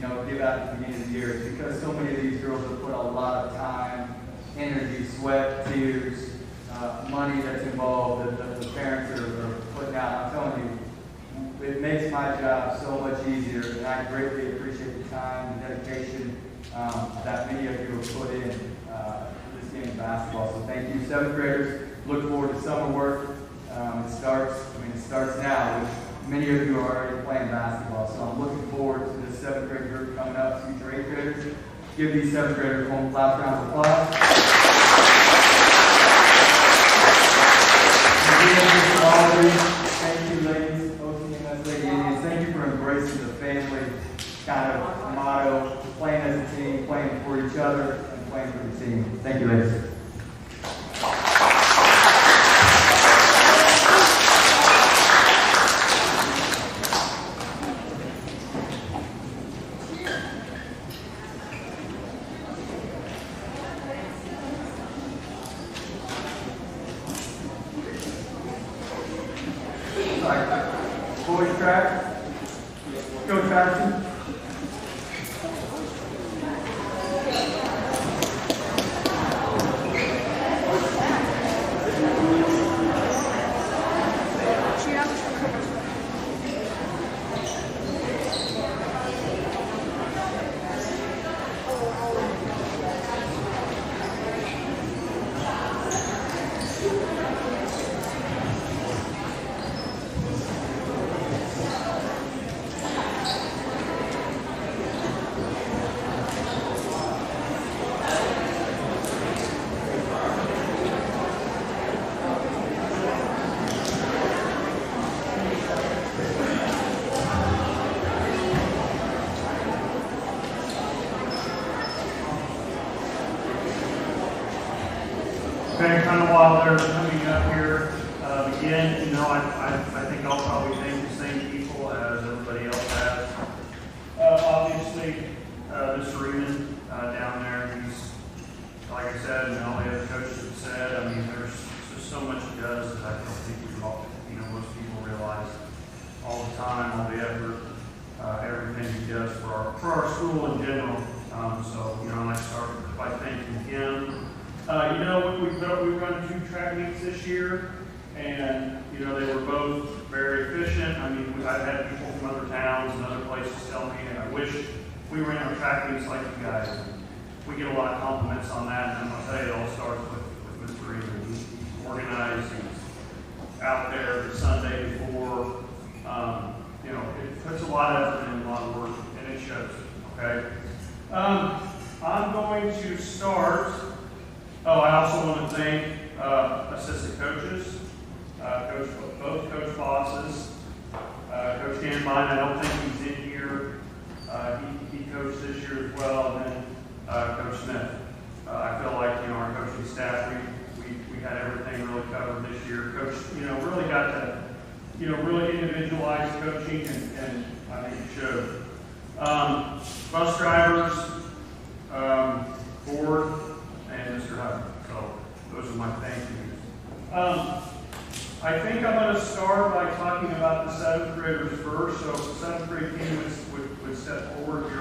can, give out at the beginning of the year. It's because so many of these girls have put a lot of time, energy, sweat, tears, money that's involved that the parents are putting out. I'm telling you, it makes my job so much easier, and I greatly appreciate the time, the dedication that many of you have put in this game of basketball. So thank you, 7th graders. Look forward to summer work. It starts now, which many of you are already playing basketball. So I'm looking forward to this seventh grade group coming up, future eighth graders. Give these seventh graders one last round of applause. Thank you, ladies, OTMS lady Indians. Thank you for embracing the family kind of motto, playing as a team, playing for each other, and playing for the team. Thank you, ladies. Boys track. Coach Patterson. Okay, kind of while they're coming up here, again, you know, I think I'll probably thank the same people as everybody else has. Obviously, Mr. Reeman down there, he's, like I said, and all the other coaches have said, I mean, there's just so much he does that I don't think we all, you know, most people realize all the time, all the effort, everything he does for our school in general. So, you know, I'd like to start by thanking him. You know, we run 2 track meets this year, and, you know, they were both very efficient. I mean, I've had people from other towns and other places tell me, I wish we ran our track meets like you guys. We get a lot of compliments on that, and I'll tell you, it all starts with Mr. Reeman. He's organized, he's out there the Sunday before. You know, it puts a lot of effort in, a lot of work, and it shows, okay? I'm going to start. Oh, I also want to thank assistant coaches, both coach bosses. Coach Dan Vine, I don't think he's in here. He coached this year as well, and then Coach Smith. I feel like, you know, our coaching staff, we had everything really covered this year. Coach, you know, really got to, you know, really individualized coaching, and I think it showed. Bus drivers, board, and Mr. Hubbard. So those are my thank yous. I think I'm going to start by talking about the 7th graders first. So the 7th grade team would step forward if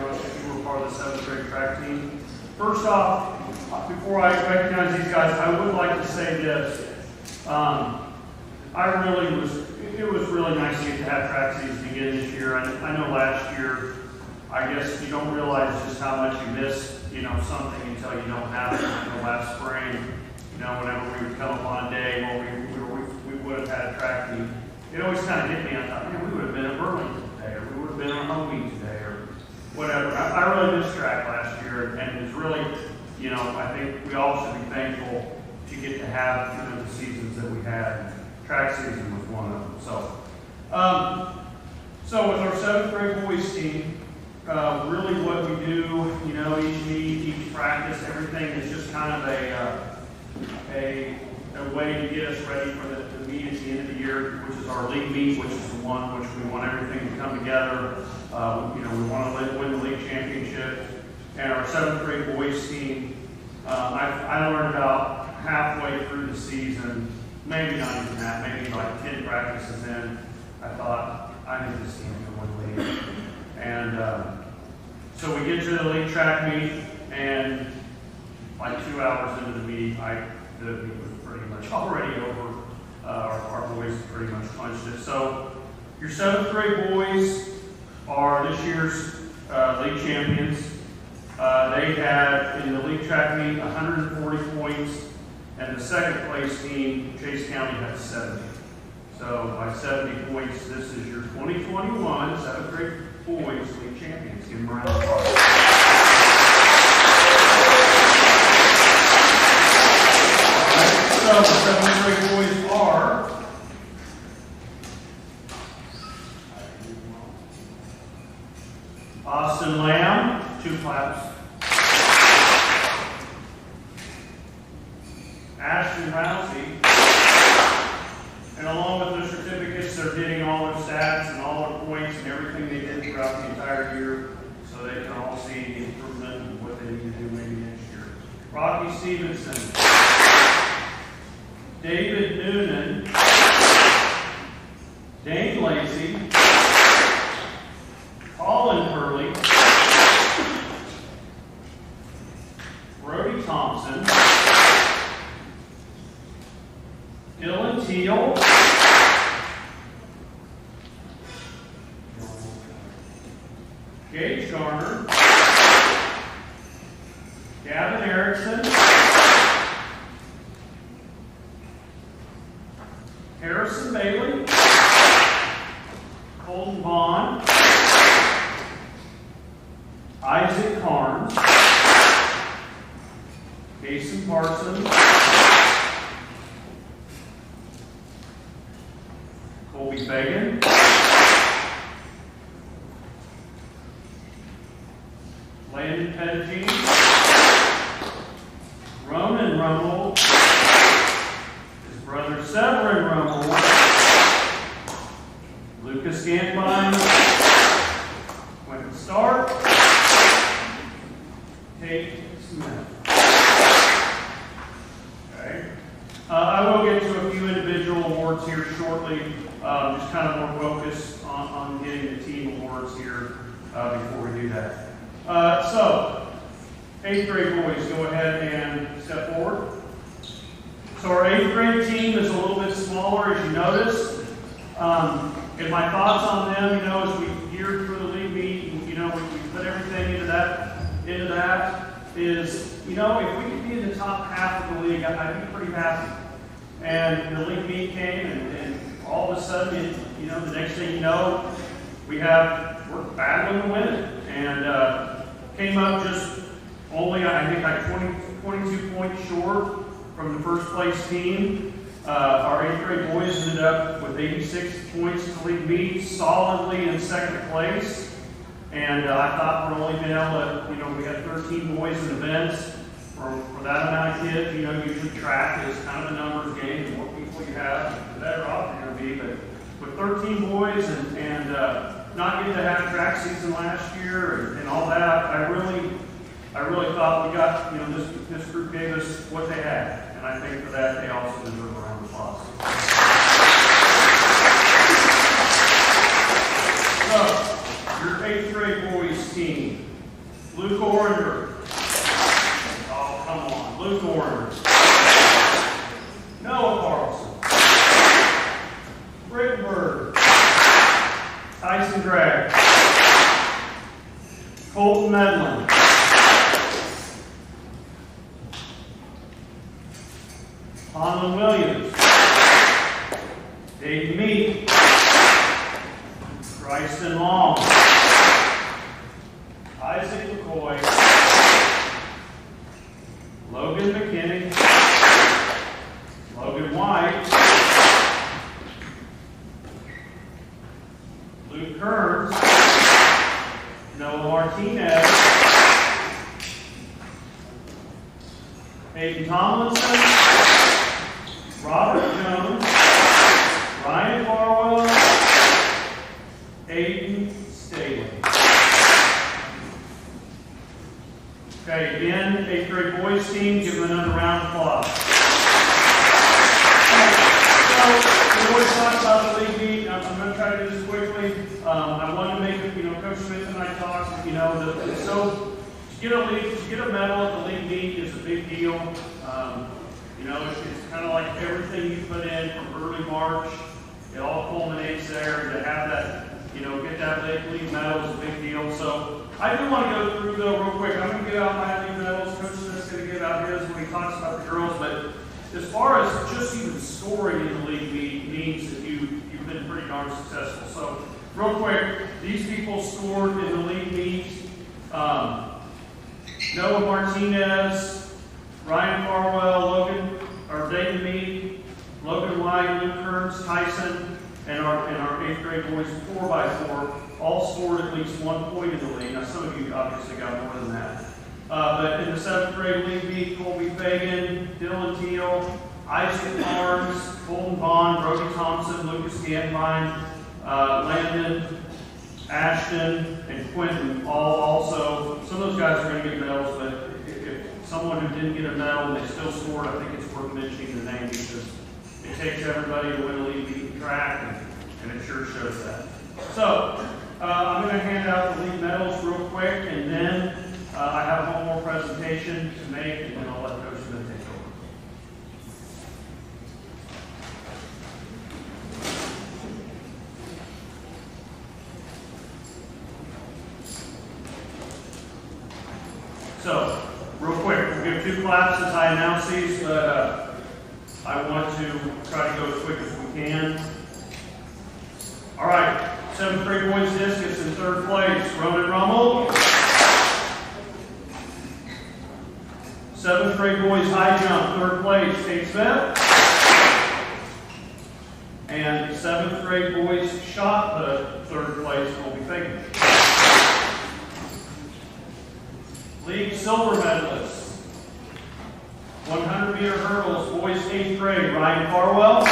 you were part of the 7th grade track team. First off, before I recognize these guys, I would like to say this. It was really nice to get to have track season again this year. I know last year, I guess you don't realize just how much you miss, you know, something until you don't have it. You know, last spring, you know, whenever we would come upon a day where we would have had a track meet, it always kind of hit me. I thought, man, we would have been in Burlington today, or we would have been on home meet today, or whatever. I really missed track last year, and it's really, you know, I think we all should be thankful to get to have, you know, the seasons that we had. Track season was one of them. So with our 7th grade boys team, really what we do, you know, each meet, each practice, everything is just kind of a way to get us ready for the meet at the end of the year, which is our league meet, which is the one which we want everything to come together. You know, we want to win the league championship. And our 7th grade boys team, I learned about halfway through the season, maybe not even that, maybe like 10 practices in, I thought, I need this team to win the league. And so we get to the league track meet, and like 2 hours into the meet, the meet was pretty much already over. Our boys pretty much punched it. So your 7th grade boys are this year's league champions. They had, in the league track meet, 140 points, and the 2nd place team, Chase County, had 70. So by 70 points, this is your 2021 7th grade boys league champions. Give them a round of applause. So the 7th grade boys are Austin Lamb, 2 claps. Ashton Rousey. And along with their certificates, they're getting all their stats and all their points and everything they did throughout the entire year, so they can all see the improvement and what they need to do maybe next year. Rocky Stevenson. David Noonan. Dane Lacey. Colin Hurley. Brody Thompson. Dylan Teal. Gage Garner. Gavin Erickson. Harrison Bailey. Colton Vaughn. Isaac Carnes. Jason Parsons. Colby Fagan. Landon Pettigene. Ronan Rummel. His brother Severin Rummel. Lucas Gantline. Quentin Stark. Tate Smith. Okay. I will get to a few individual awards here shortly. Just kind of more focus on getting the team awards here before we do that. So, 8th grade boys, go ahead and step forward. So our 8th grade team is a little bit smaller, as you notice. And my thoughts on them, as we geared for the league meet, we put everything into that is, if we could be in the top half of the league, I'd be pretty happy. And the league meet came, and all of a sudden, the next thing you know, we're battling to win it. And came up just only, I think, like 22 points short from the first place team. Our 8th grade boys ended up with 86 points in the league meet, solidly in 2nd place. And I thought we're only been able to, we had 13 boys in events. For that amount of kids, usually track is kind of a numbers game. The more people you have, the better off you're going to be. But with 13 boys and not getting to have track season last year and all that, I really thought we got, this group gave us what they had. And I think for that, they also deserve a round of applause. So, your 8th grade boys team. Luke Orander. Oh, come on. Luke Orander. Noah Carlson. Britton Bird. Tyson Gregg. Colton Medlin. Conlon Williams. Dayton Meek. Bryson Long. Isaac McCoy. Logan McKinney. Logan White. Luke Kearns. Noah Martinez. Hayden Tomlinson. Robert Jones. Ryan Farwell. Aiden Staley. Okay, again, 8th grade boys team, give them another round of applause. So, we always talk about the league meet. I'm going to try to do this quickly. I wanted to make it, Coach Smith and I talked, so to get a medal at the league meet is a big deal. It's kind of like everything you put in from early March, it all culminates there. To have that, get that league medal is a big deal. So I do want to go through though real quick. I'm going to get out my league medals. Coach Smith's going to get out his when he talks about the girls. But as far as just even scoring in the league meet means that you've been pretty darn successful. So real quick, these people scored in the league meet. Noah Martinez, Ryan Farwell, David Mead, Logan White, Luke Kearns, Tyson, and our 8th grade boys 4x4 all scored at least 1 point in the league. Now some of you obviously got more than that. But in the 7th grade league meet, Colby Fagan, Dylan Teal, Isaac Barnes, Colton Vaughn, Brody Thompson, Lucas Gantline, Landon, Ashton, and Quentin all also. Some of those guys are going to get medals, but if someone who didn't get a medal and they still scored, I think it's worth mentioning the name because it takes everybody to win a league meet in track, and it sure shows that. So, I'm going to hand out the league medals real quick, and then I have one more presentation to make, and then I'll let Coach Smith take over. So, real quick, we'll give 2 claps as I announce these, but I want to try to go as quick as we can. All right, 7th grade boys discus in 3rd place, Ronan Rummel. 7th grade boys high jump, 3rd place, Kate Smith. And 7th grade boys shot put, 3rd place, Colby Fagan. League silver medalists. 100-meter hurdles, boys 8th grade, Ryan Farwell.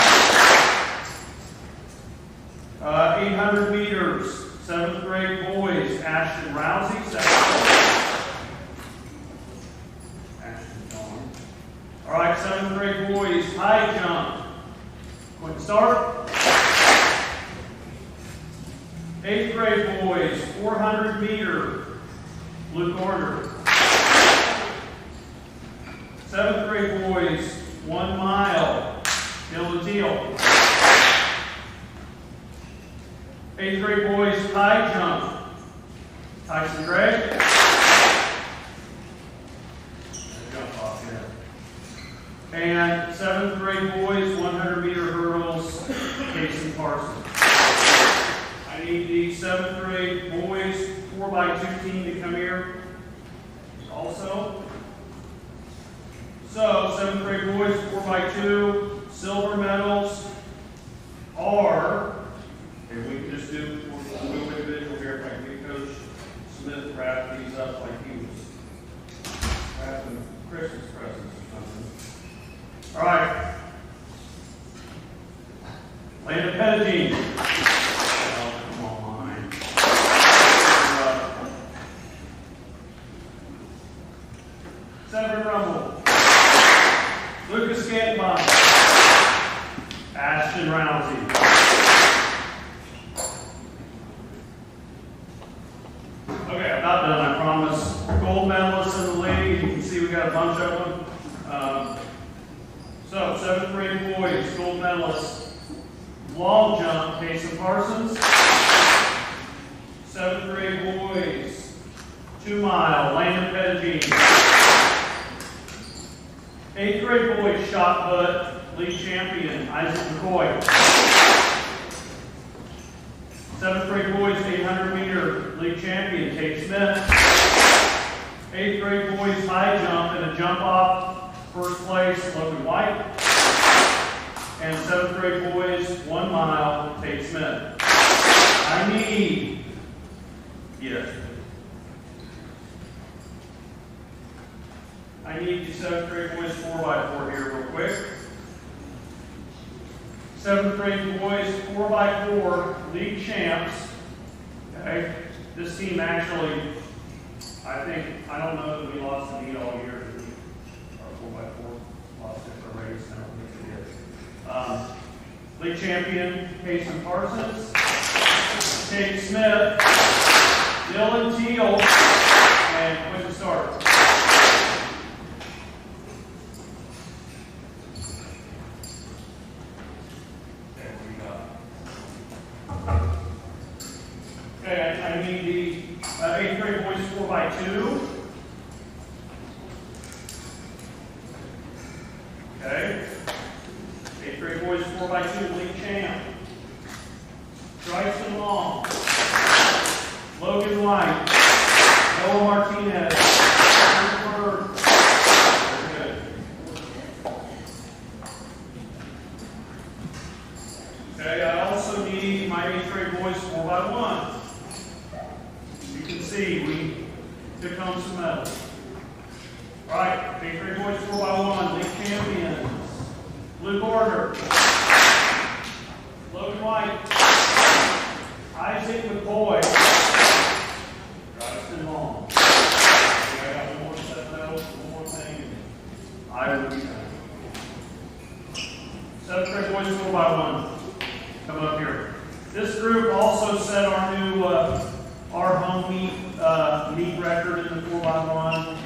800 meters, 7th grade boys, Ashton Rousey, 2nd place. Ashton John. All right, 7th grade boys, high jump. Quick start. 8th grade boys, 400 meter, Luke Order. 7th grade boys, 1 mile, Dylan Teal. 8th grade boys, high jump, Tyson Gregg. Jump off here. And 7th grade boys, 100-meter hurdles, Casey Parsons. I need the 7th grade boys 4x2 team to come here also. So, 7th grade boys 4x2 silver medals are, okay, we can just do, we'll move individual here, if I can get Coach Smith wrap these up like he was wrapping Christmas presents or something. All right. Landon Pettigene. Oh, come on. Severin Rumble. Lucas Gantline. Ashton Rousey. Okay, I'm not done, I promise. Gold medalists in the league. You can see we got a bunch of them. So, 7th grade boys, gold medalists. Long jump, Kason Parsons. 7th grade boys, 2 mile, Landon Pettigene. 8th grade boys, shot put, league champion, Isaac McCoy. 7th grade boys, 800 meter, league champion, Kate Smith. 8th grade boys, high jump and a jump off, first place, Logan White. And 7th grade boys, 1 mile, Kate Smith. I need, yes. I need the 7th grade boys 4x4 here real quick. 7th grade boys 4x4 league champs. Okay, this team actually, I don't know that we lost the meet all year. Our 4x4 lost it for a race. I don't think we did. League champion Kason Parsons, Kate Smith, Dylan Teal, and Quentin Stark. Okay, I need the 8th grade boys 4x2. Okay. 8th grade boys 4x2 league champ. Bryson Long, Logan White, Noah Martinez, Bird. Very good. Okay, I also need my 8th grade boys 4x1. You can see we took home some medals. All right, 8th grade boys 4x1, league champions. Luke Order, Logan White, Isaac McCoy, Bryson Long. I got one more set medals, one more thing. I will be done. 7th grade boys 4x1. Come up here. This group also set our new our home meet record in the 4x1.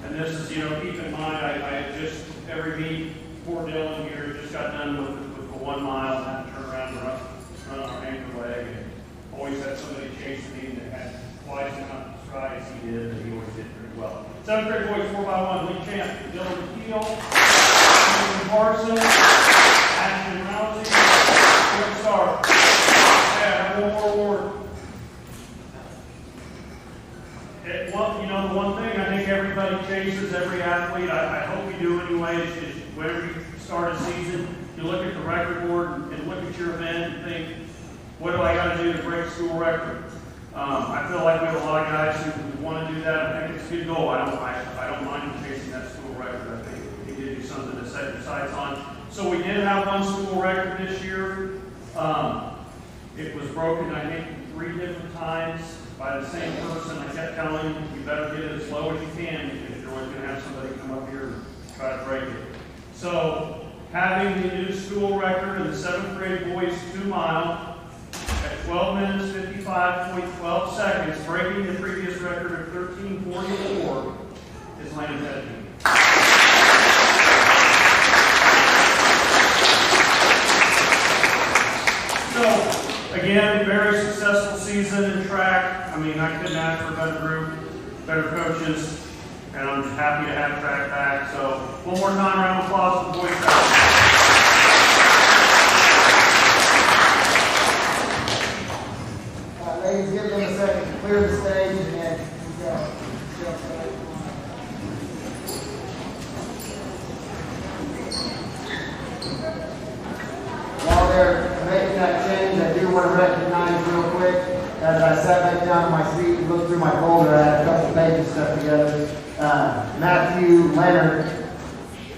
And this is, keep in mind, I just every meet poor Dylan here just got done with the 1 mile, had to turn around and run our anchor leg, and always had somebody chasing me that had twice as much strides as he did, and he always did pretty well. 7th grade boys 4x1 league champ Dylan Keel, Nathan Carson, Ashton Rousey, good start. Yeah, one more award. The one thing I think everybody chases, every athlete, I hope you do anyway, is whenever you start a season, you look at the record board and look at your event and think, what do I got to do to break school record? I feel like we have a lot of guys who want to do that. I think it's a good goal. I don't mind chasing that school record. I think it gives you something to set your sights on. So we did have one school record this year. It was broken, I think, 3 different times by the same person. I kept telling him, you better get it as low as you can, because you're always going to have somebody come up here and try to break it. So, having the new school record in the 7th grade boys 2 mile at 12 minutes 55.12 seconds, breaking the previous record of 13:44, is Landon Pettigrew. So, again, very successful season in track. I mean, I couldn't ask for a better group, better coaches, and I'm just happy to have track back. So, one more time, round of applause for the boys track. Ladies, give them a second to clear the stage, and then while they're making that change, I do want to recognize real quick, as I sat back down in my seat and looked through my folder, I had a couple pages stuck together. Matthew Leonard,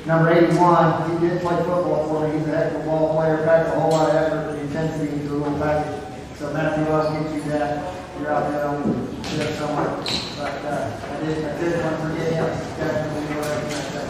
number 81, he did play football for me. He's a heck of a ball player, packs a whole lot of effort and intensity into a little package. So Matthew, I'll get you that. You're out there on the ship somewhere. But I did want to forget him. Definitely recognize that.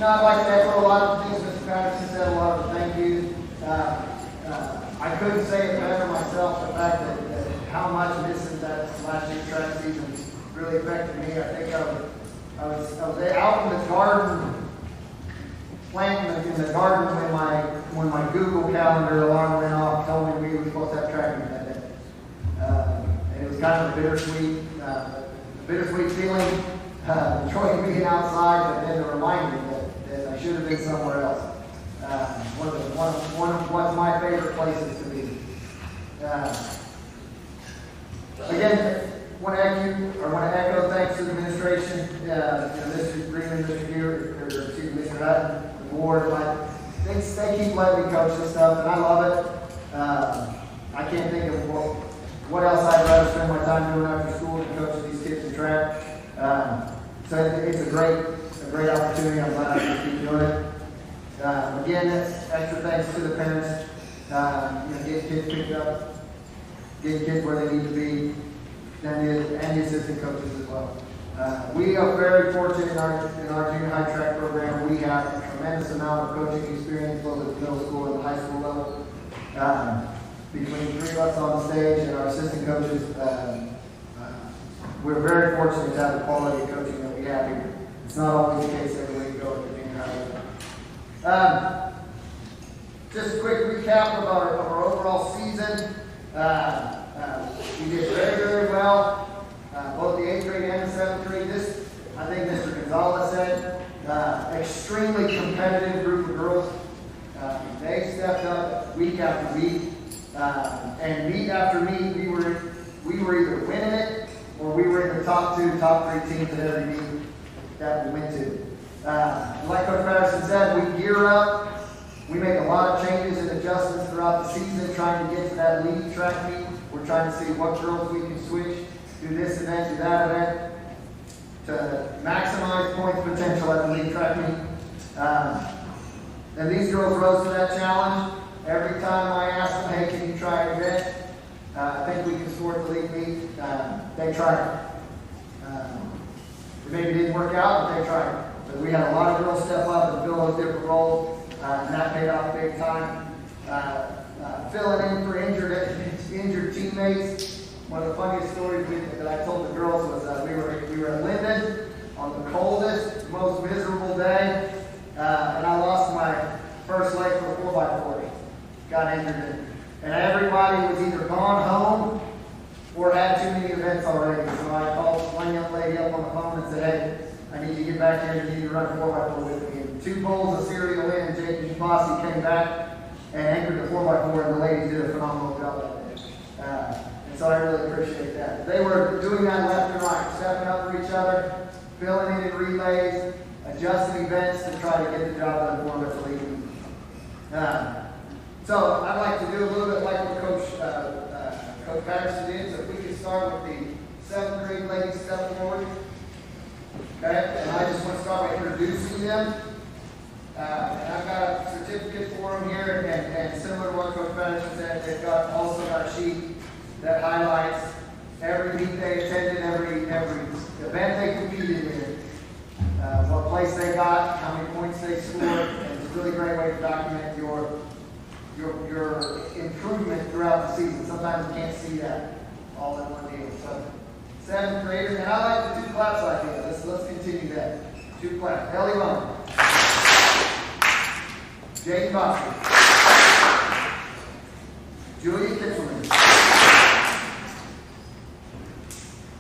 I'd like to echo a lot of the things Mr. Patterson said, a lot of the thank yous. I couldn't say it better myself, the fact that how much missing that last year's track season really affected me. I think I was out in the garden, planting in the garden when my Google Calendar alarm went off, told me we were supposed to have track meet that day. And it was kind of a bittersweet feeling. Enjoying being outside, but then the reminder that I should have been somewhere else. One of what's my favorite places to be. Again, want to echo thanks to the administration, Mr. Green, Mr. Hewitt, Mr. Hutton, the board. They keep letting me coach this stuff, and I love it. I can't think of what else I'd rather spend my time doing after school than coaching these kids in track. So it's a great opportunity. I'm glad I can keep doing it. Again, extra thanks to the parents. Getting kids picked up, getting kids where they need to be, and the assistant coaches as well. We are very fortunate in our junior high track program. We have a tremendous amount of coaching experience, both at the middle school and the high school level. Between three of us on the stage and our assistant coaches, we're very fortunate to have the quality of coaching that we have here. It's not always the case everywhere you go at the junior high level. Just a quick recap of our overall season. We did very, very well. Both the 8th grade and the 7th grade. This, I think Mr. Gonzalez said, extremely competitive group of girls. They stepped up week after week. And meet after meet, we were either winning it or we were in the top 2, top 3 teams at every meet that we went to. Like Coach Patterson said, we gear up. We make a lot of changes and adjustments throughout the season, trying to get to that lead track meet. We're trying to see what girls we can switch, do this event, do that event, to maximize points potential at the lead track meet. And these girls rose to that challenge. Every time I asked them, hey, can you try an event? I think we can score at the league meet. They tried it. It maybe didn't work out, but they tried it. But we had a lot of girls step up and fill those different roles, and that paid off big time. Filling in for injured teammates. One of the funniest stories that I told the girls was we were at Linden on the coldest, most miserable day, and I lost my first leg for a 4x4. Got injured, and everybody was either gone home or had too many events already. So I called one young lady up on the phone and said, hey, I need you to get back here and you need to run a 4x4 with me. And 2 bowls of cereal in, and Jake Bossy came back and anchored the 4x4, and the ladies did a phenomenal job that day. And so I really appreciate that. They were doing that left and right, stepping up for each other, filling in relays, adjusting events to try to get the job done for them at the league. So I'd like to do a little bit like what Coach Patterson did. So if we could start with the 7th grade ladies step forward. Okay, and I just want to start by introducing them. And I've got a certificate for them here, and similar to what Coach Patterson said, they've also got a sheet that highlights every meet they attended, every event they competed in, what place they got, how many points they scored, and it's a really great way to document your improvement throughout the season. Sometimes you can't see that all in one deal. So 7th graders, and I like the 2 claps idea. Let's continue that. 2 claps. Ellie Long, Jane Bossy, Julia Kitzelman,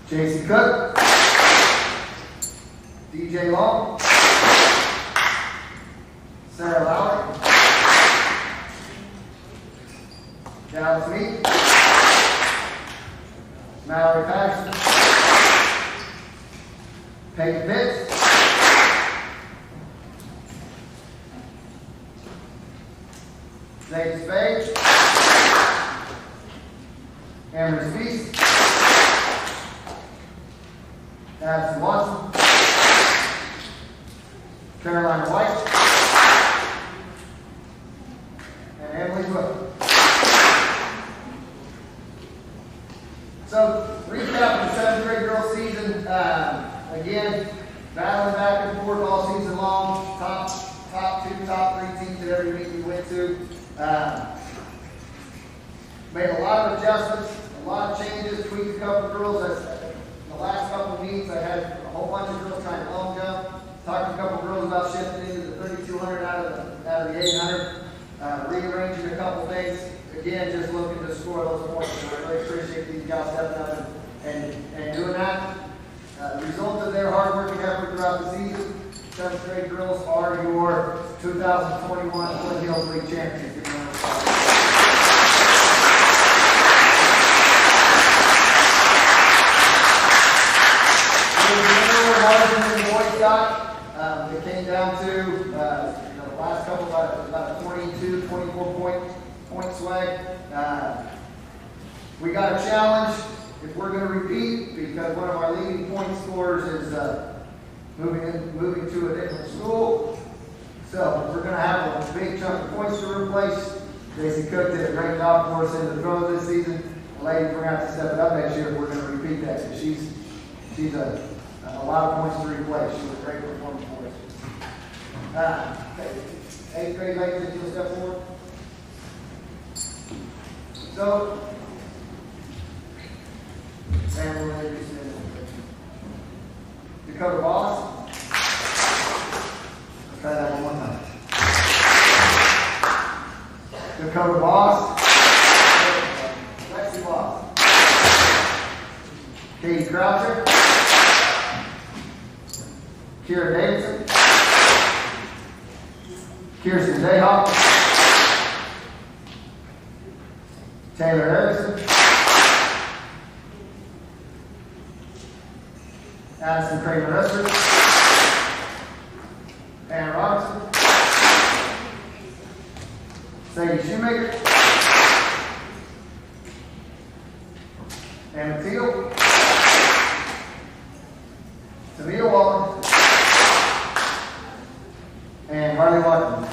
Jason Cook, DJ Long, Sarah Lowry, Dallas Mead, Mallory Patterson, Peyton Pitts, Zayden Spade, Emery Feast, Addison Watson, Carolina White, and Emily Wood. So, recap the 7th grade girls season. Again, battling back and forth all season long. Top 2, top 3 teams at every meet we went to. Made a lot of adjustments, a lot of changes, tweaked a couple of girls. The last couple of meets, I had a whole bunch of girls trying to long jump. Talked to a couple of girls about shifting into the 3,200 out of the 800. Rearranging a couple things. Again, just looking to score those points. So I really appreciate these guys stepping up and doing that. The result of their hard work and effort throughout the season, 7th grade girls are your 2021 Flint Hills League champions. Give them a round of applause. It came down to the last couple, about a 22, 24 point swag. We got a challenge if we're going to repeat, because one of our leading point scorers is moving to a different school. So we're going to have a big chunk of points to replace. Jason Cook did a great job for us in the throws this season. The lady, we're going to have to step it up next year if we're going to repeat that, because she's a A lot of points to replace. She was a great performance for us. 8th grade ladies, if you'll step forward. So, and we'll introduce you. Dakota Boss. Let's try that one more time. Dakota Boss. Lexi Boss. Katie Croucher. Kira Davidson. Kirsten Dayhawk. Taylor Erickson. Addison Kramer Russell. Anna Robertson. Sadie Shoemaker. Anna Teal. Tamia Waller. And Harley Watkins.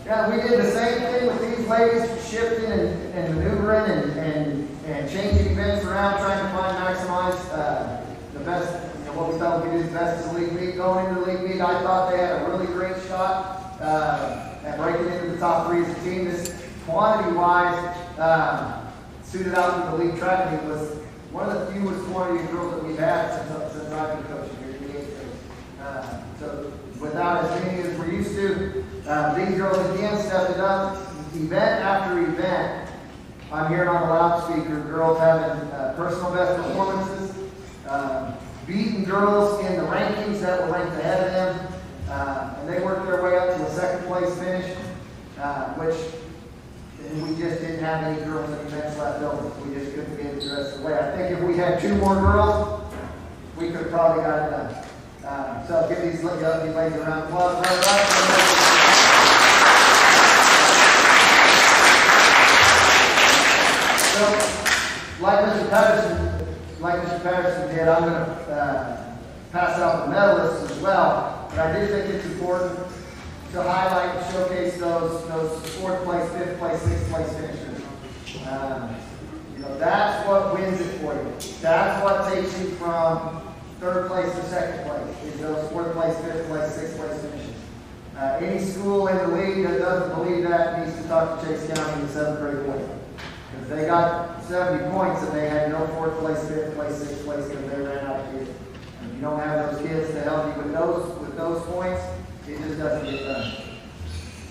Yeah, we did the same thing with these ladies, shifting and maneuvering and changing events around, trying to maximize the best, what we thought we could do the best as a league meet. Going into the league meet, I thought they had a really great shot at breaking into the top 3 as a team. This quantity-wise suited out to the league track meet was one of the fewest quantity of girls that we've had since I've been coaching here in the 8th grade. So without as many as we're used to, these girls again stepped it up. Event after event, I'm hearing on the loudspeaker, girls having personal best performances, beating girls in the rankings that were ranked ahead of them, and they worked their way up to a 2nd place finish, which we just didn't have any girls in events left over. We just couldn't get it the rest of the way. I think if we had 2 more girls, we could have probably got it done. So give these ladies a round of applause. So, like Mr. Patterson did, I'm going to pass out the medalists as well. But I do think it's important to highlight and showcase those 4th place, 5th place, 6th place finishers. That's what wins it for you. That's what takes you from 3rd place to 2nd place, is those 4th place, 5th place, 6th place finishes. Any school in the league that doesn't believe that needs to talk to Chase County in the 7th grade board. Because they got 70 points and they had no 4th place, 5th place, 6th place because they ran out of kids. And if you don't have those kids to help you with those points, it just doesn't get done.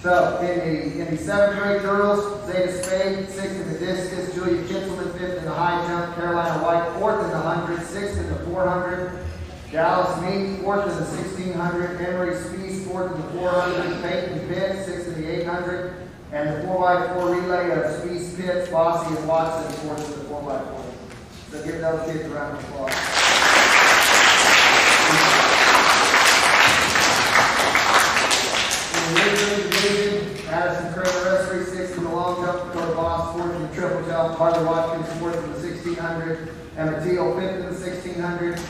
So, in the 7th grade girls, Zeta Spade, 6th in the discus, Julia Kitzelman, 5th in the high jump, Carolina White, 4th in the 100, 6th in the 400, Dallas Mead, 4th in the 1600, Emery Spees, 4th in the 400, Peyton Pitt, 6th in the 800, and the 4x4 relay of Spees, Pitts, Bossy, and Watson, 4th in the 4x4. So give those kids a round of applause. In the mid-grade division, Addison Kramer Essery, 6th in the long jump, Dakota Boss, 4th in the triple jump, Harley Watkins, 4th in the 1600, Emma Teal, 5th in the 1600,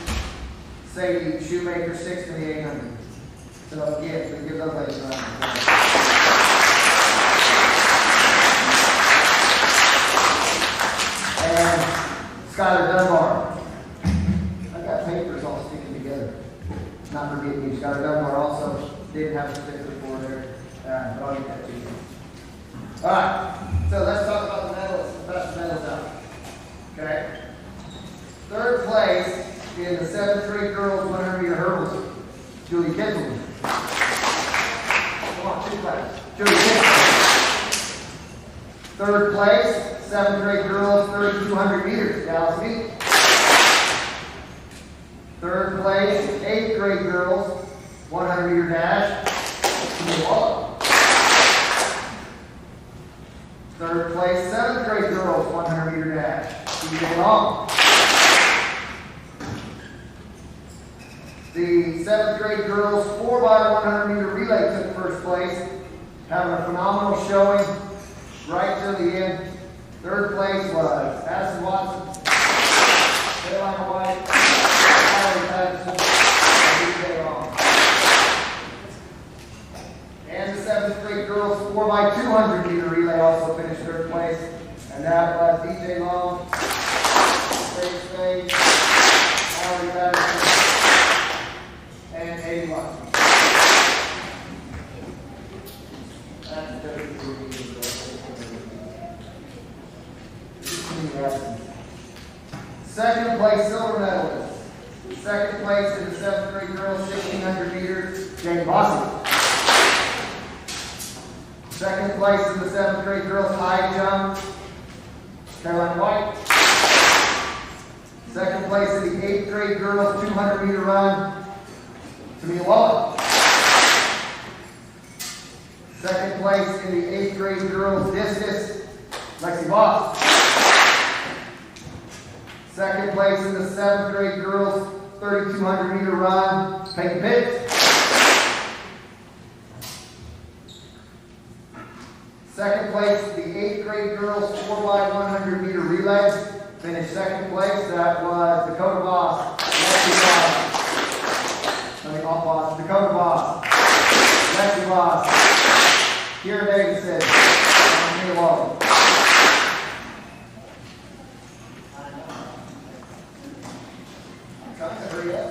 Sadie Shoemaker, 6th in the 800. So again, we give those ladies a round of applause. And Skylar Dunbar. I got papers all sticking together. Not forgetting you. Skylar Dunbar also didn't have a sticker for there, but I'll get that to you. All right, so let's talk about the medals. Pass the medals out. Okay. 3rd place in the 7th grade girls 100 meter hurdles, Julie Kitzelman. Come on, 2 class. Julie Kitzelman. 3rd place. 7th grade girls, 3,200 meters, Dallas Mead. 3rd place, 8th grade girls, 100 meter dash, Tamia Waller. 3rd place, 7th grade girls, 100 meter dash, DJ Long. The 7th grade girls 4x100 meter relay took 1st place, having a phenomenal showing right to the end. 3rd place was Addison Watson, Carolina White, Kylie Patterson, and DJ Long. And the 7th grade girls 4x200 meter relay also finished 3rd place, and that was DJ Long, Sadie Spade, the absence. Second place silver medalist. Second place in the 7th grade girls 1600 meters, Jane Bossy. Second place in the 7th grade girls high jump, Caroline White. Second place in the 8th grade girls 200 meter run, Tamia Waller. Second place in the 8th grade girls discus, Lexi Voss. Second place in the 7th grade girls 3200 meter run, Peyton Pitts. Second place, the 8th grade girls 4x100 meter relay. Finished second place. That was Dakota Voss. Lexi Voss. Let me all pause. Dakota Voss. Lexi Voss. Kira Davidson. And Mia Walton. Hurry up.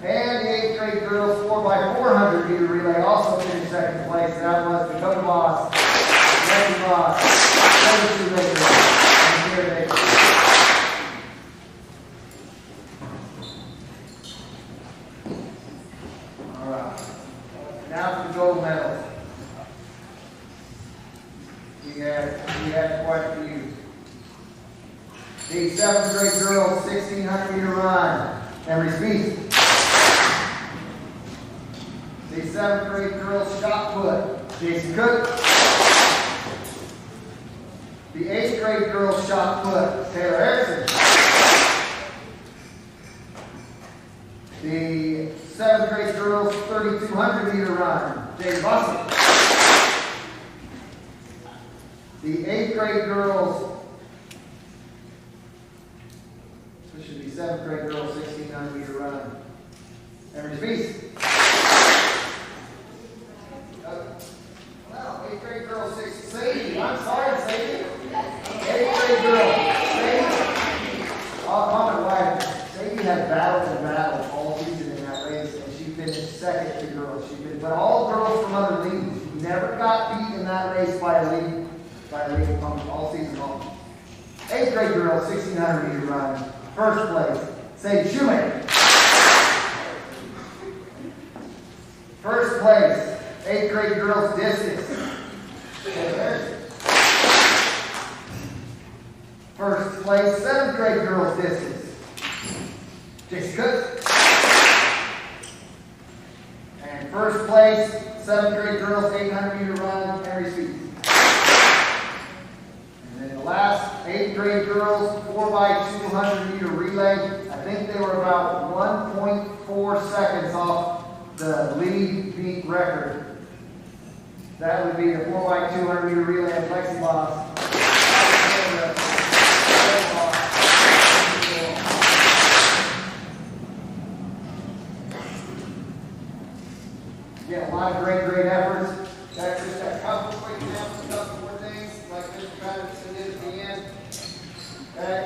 And the 8th grade girls 4x400 meter relay also finished second place. That was Dakota Voss, Lexi Voss, Tracy Baker, and Kira Davidson. All right. Now for the gold medals. We had quite a few. The 7th grade girls 1600 meter run, Emery Speed. The 7th grade girls shot put, Jason Cook. The 8th grade girls shot put, Taylor Erickson. The 7th grade girls 3200 meter run, Jane Boston. The 8th grade girls, this should be 7th grade girls 1600 meter run, Emery Speed. No, 8th grade girl, Sadie. I'm sorry, Sadie. 8th grade girl, Sadie. I'll comment right. Sadie had battled and battled all season in that race, and she finished second to girls. But all girls from other leagues. She never got beat in that race by a league opponent all season long. 8th grade girl, 1600 meter run, first place, Sadie Shoemaker. First place, 8th grade girls discus. First place, 7th grade girls discus. Jason Cook. And first place, 7th grade girls 800 meter run, Emery Speed. And then the last 8th grade girls 4x200 meter relay. I think they were about 1.4 seconds off the league meet record. That would be the 4x200 meter relay of Lexi Voss. Yeah, a lot of great efforts. That's just a couple quick examples, a couple more things like Mr. Patterson did at the end. Okay.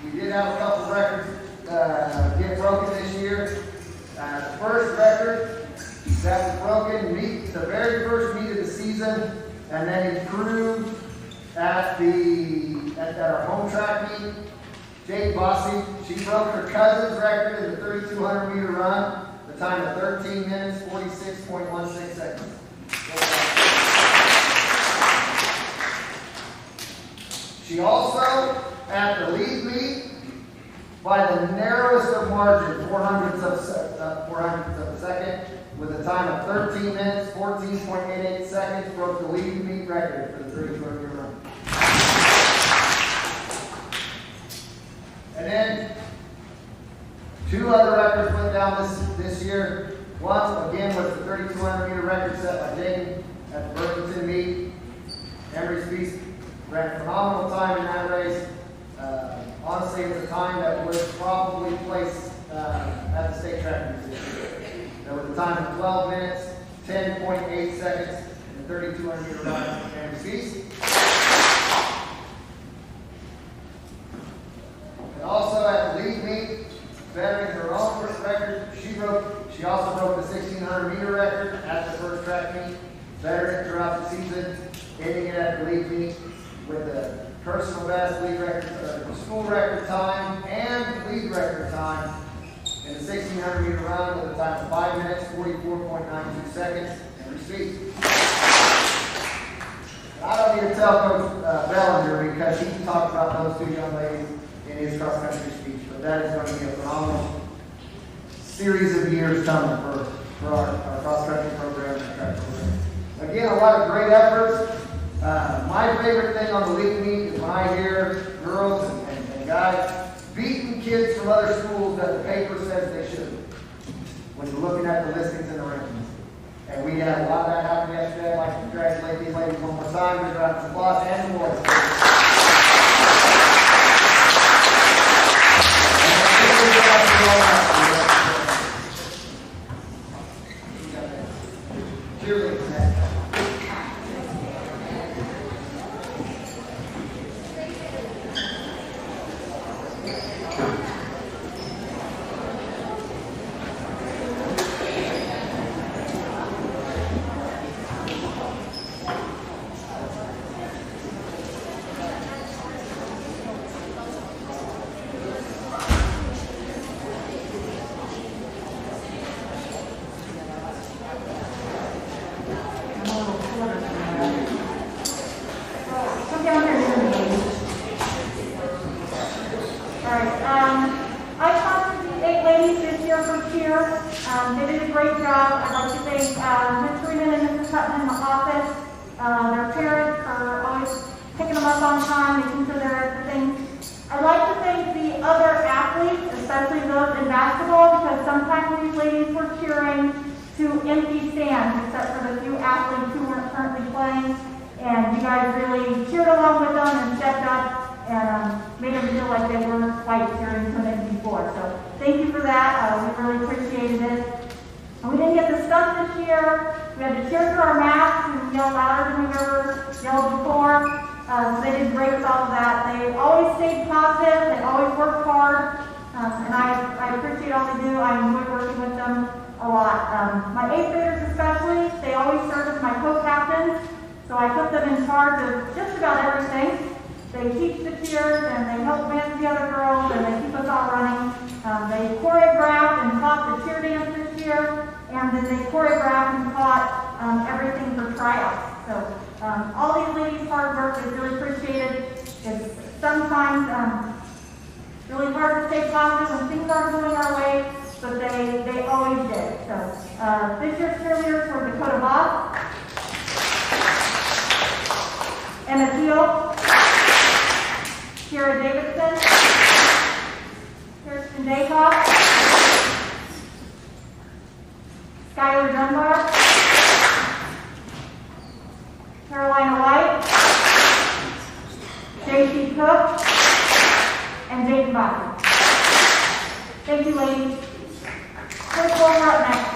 We did have a couple records get broken this year. The first record that was broken, the very first meet of the season, and then improved at our home track meet. Jade Bossy, she broke her cousin's record in the 3200 meter run, the time of 13 minutes, 46.16 seconds. She also, at the league meet, by the narrowest of margin, 400ths of a second, with a time of 13 minutes, 14.88 seconds, broke the league meet record for the 3200 meter run. And then, two other records went down this year. One, again, was the 3200 meter record set by Jaden at the Burlington meet. Emery Speed ran a phenomenal time in that race. Honestly, it's a time that was probably placed at the state track meet this year. There was a time of 12 minutes, 10.8 seconds in the 3200 meter run of Emery Speed. And also at the league meet, bettering her own first record, she also broke the 1600 meter record at the first track meet, bettering throughout the season, ending it at the league meet. with the personal best league record, school record time and league record time in the 1,600 meter run with a time of 5 minutes, 44.92 seconds, and receipt. I don't need to tell Coach Bellinger because he talked about those two young ladies in his cross-country speech, but that is going to be a phenomenal series of years coming for our cross-country program and track program. Again, a lot of great efforts. My favorite thing on the league meet is when I hear girls and guys beating kids from other schools that the paper says they shouldn't. When you're looking at the listings and the rankings. And we had a lot of that happen yesterday. I'd like to congratulate these ladies one more time. Good round of applause and the boys. Cheerleaders next. I sponsored the 8 ladies this year for cheer. They did a great job. I'd like to thank Ms. Freeman and Mrs. Hutton in the office, their parents for always picking them up on time, making sure they're at the things. I'd like to thank the other athletes, especially those in basketball, because sometimes these ladies were cheering to empty stands, except for the few athletes who weren't currently playing. And you guys really cheered along with them and stepped up and made them feel like they weren't quite cheering for them before. So thank you for that. We really appreciated it. And we didn't get the stuff this year. We had to cheer through our masks and yell louder than we've ever yelled before. So they did great with all of that. They always stayed positive. They always worked hard. And I appreciate all they do. I enjoy working with them a lot. My 8th graders especially, they always serve as my co-captains. So I put them in charge of just about everything. They teach the cheers and they help manage the other girls and they keep us all running. They choreographed and taught the cheer dance this year, and then they choreographed and taught everything for tryouts. So all these ladies' hard work is really appreciated. It's sometimes really hard to stay positive when things aren't going our way, but they always did. So this year's cheerleaders were Dakota Boss, Emma Teal, Kira Davidson, Kirsten Daycock, Skylar Dunbar, Carolina White, J.C. Cook, and Jaden Bobby. Thank you, ladies. Chris Wilmer up next.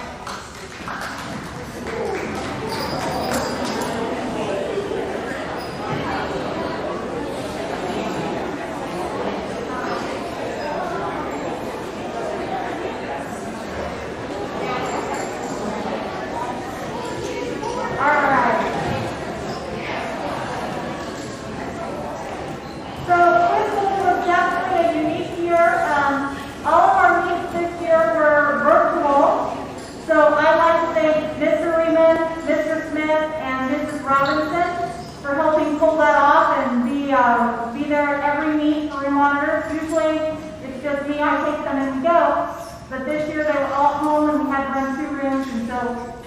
Be there at every meet for monitors. Usually it's just me, I take them and we go. But this year they were all at home and we had to run 2 rooms, and so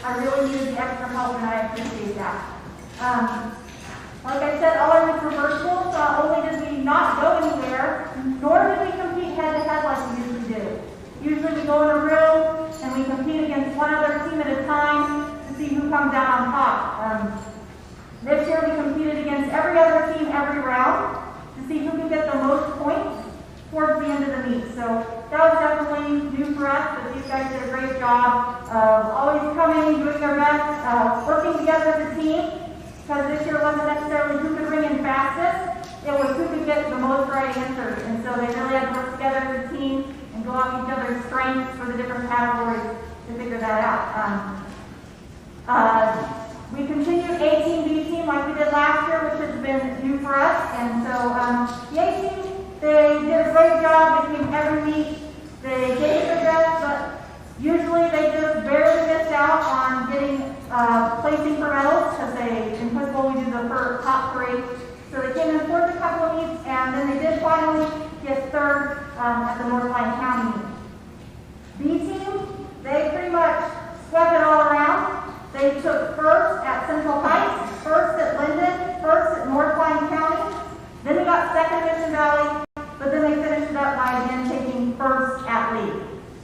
I really needed the extra help and I appreciate that. Like I said, all our meets were virtual, so not only did we not go anywhere, nor did we compete head-to-head like we usually do. Usually we go in a room and we compete against one other team at a time to see who comes out on top. This year we competed against every other team every round to see who could get the most points towards the end of the meet. So that was definitely new for us, but these guys did a great job of always coming, doing their best, working together as a team, because this year wasn't necessarily who could ring in fastest, it was who could get the most right answers. And so they really had to work together as a team and go off each other's strengths for the different categories to figure that out. We continued A team, B team like we did last year, which has been new for us. And so, the A team, they did a great job. They came every week. They gave their best, but usually they just barely missed out on getting placing for medals because in football we do the top three. So they came in fourth a couple of weeks, and then they did finally get third at the Northline County meet. B team, they pretty much swept it all around. They took first at Central Heights, first at Linden, first at Northline County. Then they got second at Mission Valley, but then they finished it up by again taking first at Lee.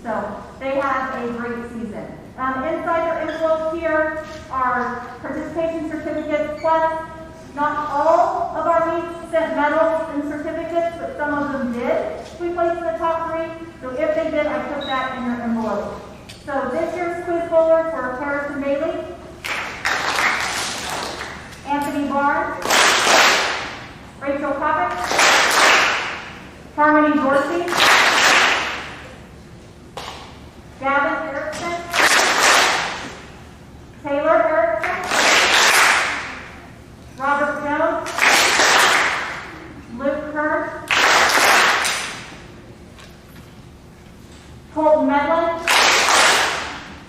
So they had a great season. Inside their envelopes here are participation certificates, plus not all of our meets sent medals and certificates, but some of them did. We placed in the top three, so if they did, I put that in your envelope. So this year's quiz bowlers were Harrison Bailey, Anthony Barnes, Rachel Kopic, Harmony Dorsey, Gavin Erickson, Taylor Erickson, Robert Jones, Luke Kern, Colton Medlin,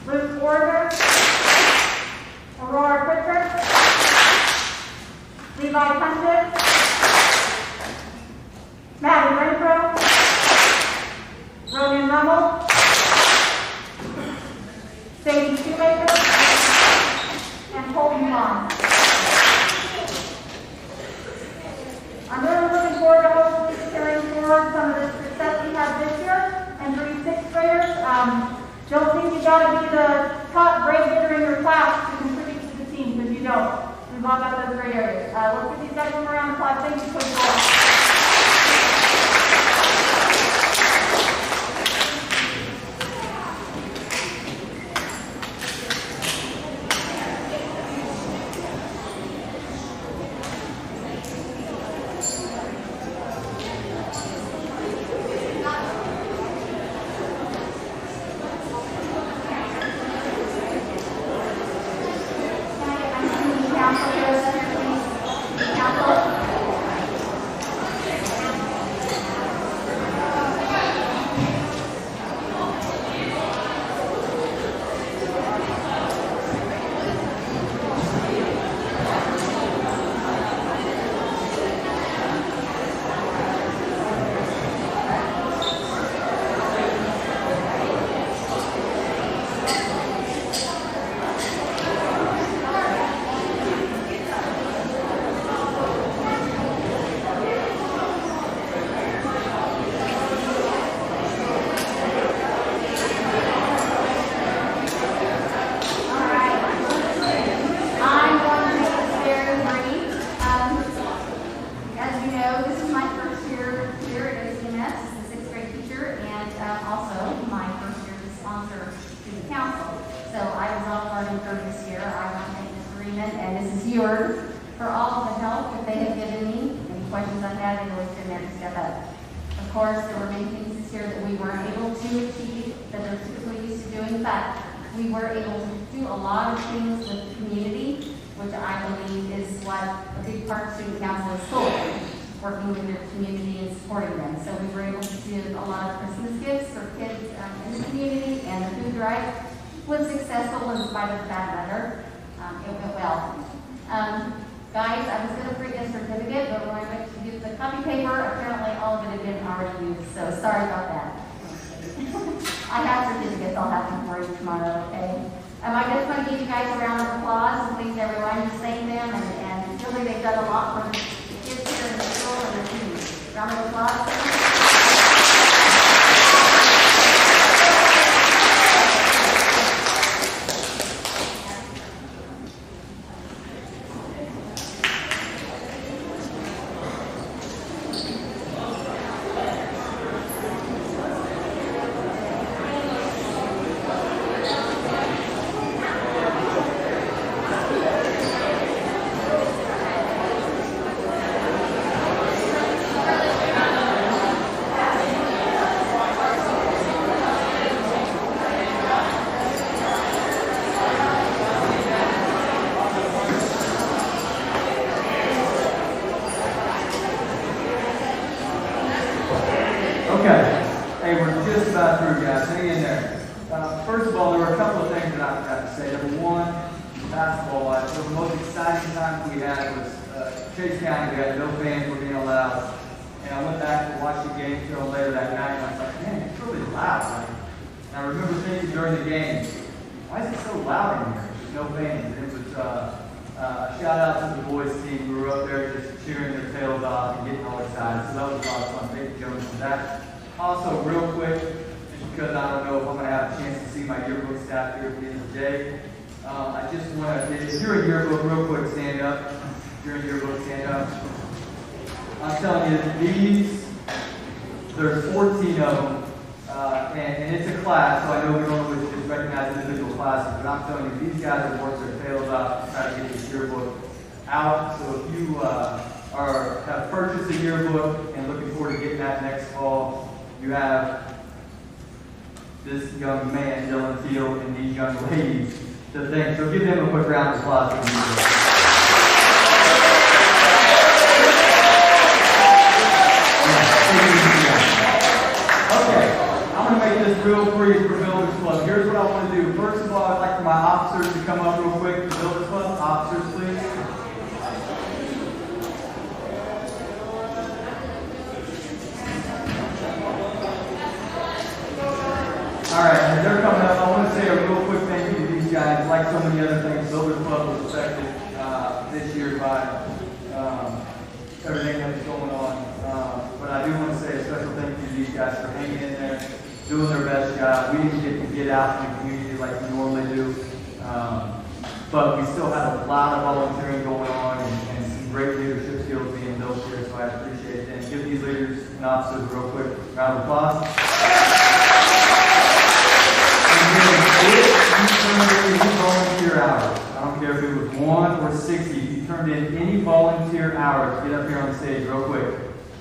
Luke Order, Aurora Pritchard, Levi Punchett, Maddie Renfro, Ronan Rummel, Sadie Shoemaker, and Colton Vaughn. I'm really looking forward to hopefully carrying forward some of the success we had this year and for you sixth graders. Don't think you got to be the top grade getter in your class to contribute to the team, because you don't. We've all got those great areas. Let's give these guys one round of applause. Thank you, Coach Ball. We were able to do a lot of things with the community, which I believe is what a big part of student council is for, working with their community and supporting them. So we were able to give a lot of Christmas gifts for kids in the community, and the food drive was successful in spite of the bad weather. It went well. Guys, I was going to bring a certificate, but when I went to get the copy paper, apparently all of it had been already used, so sorry about that. I have certificates, I'll have them for you tomorrow, okay? I just want to give you guys a round of applause, and please everyone just thank them, and really they've done a lot for the kids here in the school and the team. Round of applause. Okay. Hey, we're just about through, guys. Hang in there. First of all, there were a couple of things that I forgot to say. Number one, basketball-wise, one of the most exciting times we had was Chase County. We had no fans were being allowed. And I went back to watch the game film later that night, and I was like, man, it's really loud. Like, and I remember thinking during the game, why is it so loud in here? There's no fans. And it was shout out to the boys team who were up there just cheering their tails off and getting all excited. So that was a lot of fun. Thank you, gentlemen, for that. Also, real quick, just because I don't know if I'm going to have a chance to see my yearbook staff here at the end of the day, I just want to, if you're a yearbook, real quick, stand up. If you're a yearbook, stand up. I'm telling you, these, there's 14 of them, and it's a class, so I know we don't always just recognize individual classes, but I'm telling you, these guys have worked their tails off to try to get this yearbook out. So if you have purchased a yearbook and looking forward to getting that next fall, you have this young man, Dylan Teal, and these young ladies to thank. So give them a quick round of applause for the yearbook. Okay, I'm going to make this real brief for Builders Club. Here's what I want to do. First of all, I'd like for my officers to come up real quick for Builders Club. Officers, please. All right, as they're coming up, I want to say a real quick thank you to these guys. Like so many other things, Builders Club was affected this year by everything that was going on. But I do want to say a special thank you to these guys for hanging in there, doing their best job. We didn't get to get out in the community like we normally do, but we still had a lot of volunteering going on and some great leadership skills being built here, so I appreciate it. And give these leaders and officers a real quick round of applause. If you turned in any volunteer hours, I don't care if it was 1 or 60, if you turned in any volunteer hours, get up here on the stage real quick.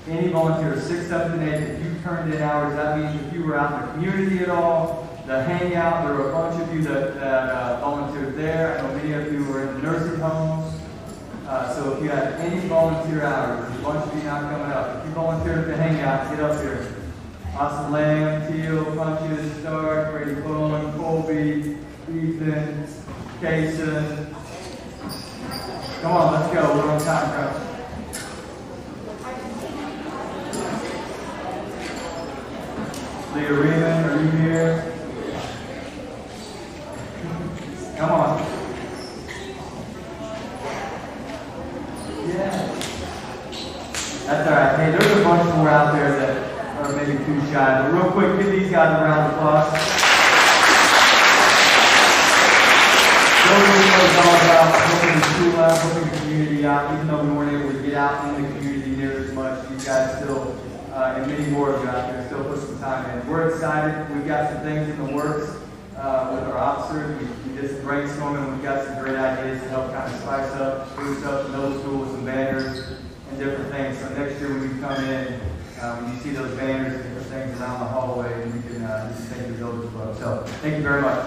Any volunteers, 6, 7, and 8, if you turned in hours, that means if you were out in the community at all, the hangout, there were a bunch of you that volunteered there. I know many of you were in the nursing homes. So if you had any volunteer hours, there's a bunch of you not coming up. If you volunteered at the hangout, get up here. Austin Lamb, Teal, Punches, Stark, Brady Bowen, Colby, Ethan, Kaysen. Come on, let's go. We're on time, bro. Leah Riemann, are you here? Come on. Yeah. That's all right. Hey, there's a bunch more out there that or maybe too shy. But real quick, give these guys a round of applause. It's all about helping the school out, helping the community out. Even though we weren't able to get out in the community near as much, you guys still, and many more of you out there, still put some time in. We're excited. We've got some things in the works with our officers. We did some brainstorming. We've got some great ideas to help kind of spice up, boost up the middle school with some banners and different things. So next year when you come in, when you see those banners and different things around the hallway, and you can just thank the Builders Club. So, thank you very much.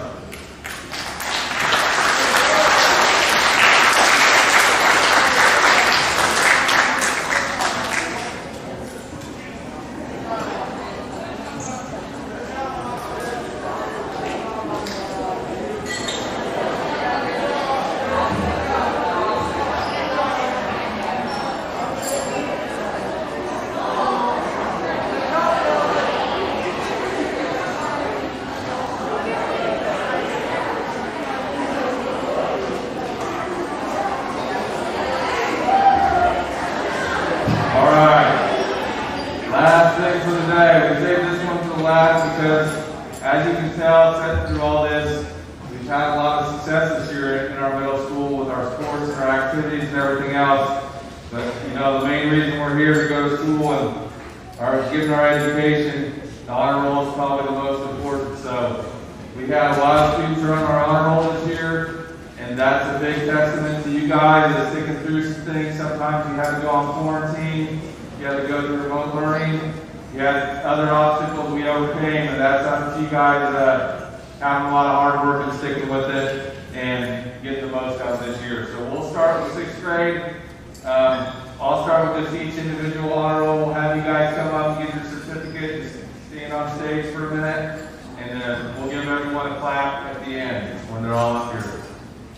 stand on stage for a minute, and then we'll give everyone a clap at the end when they're all up here.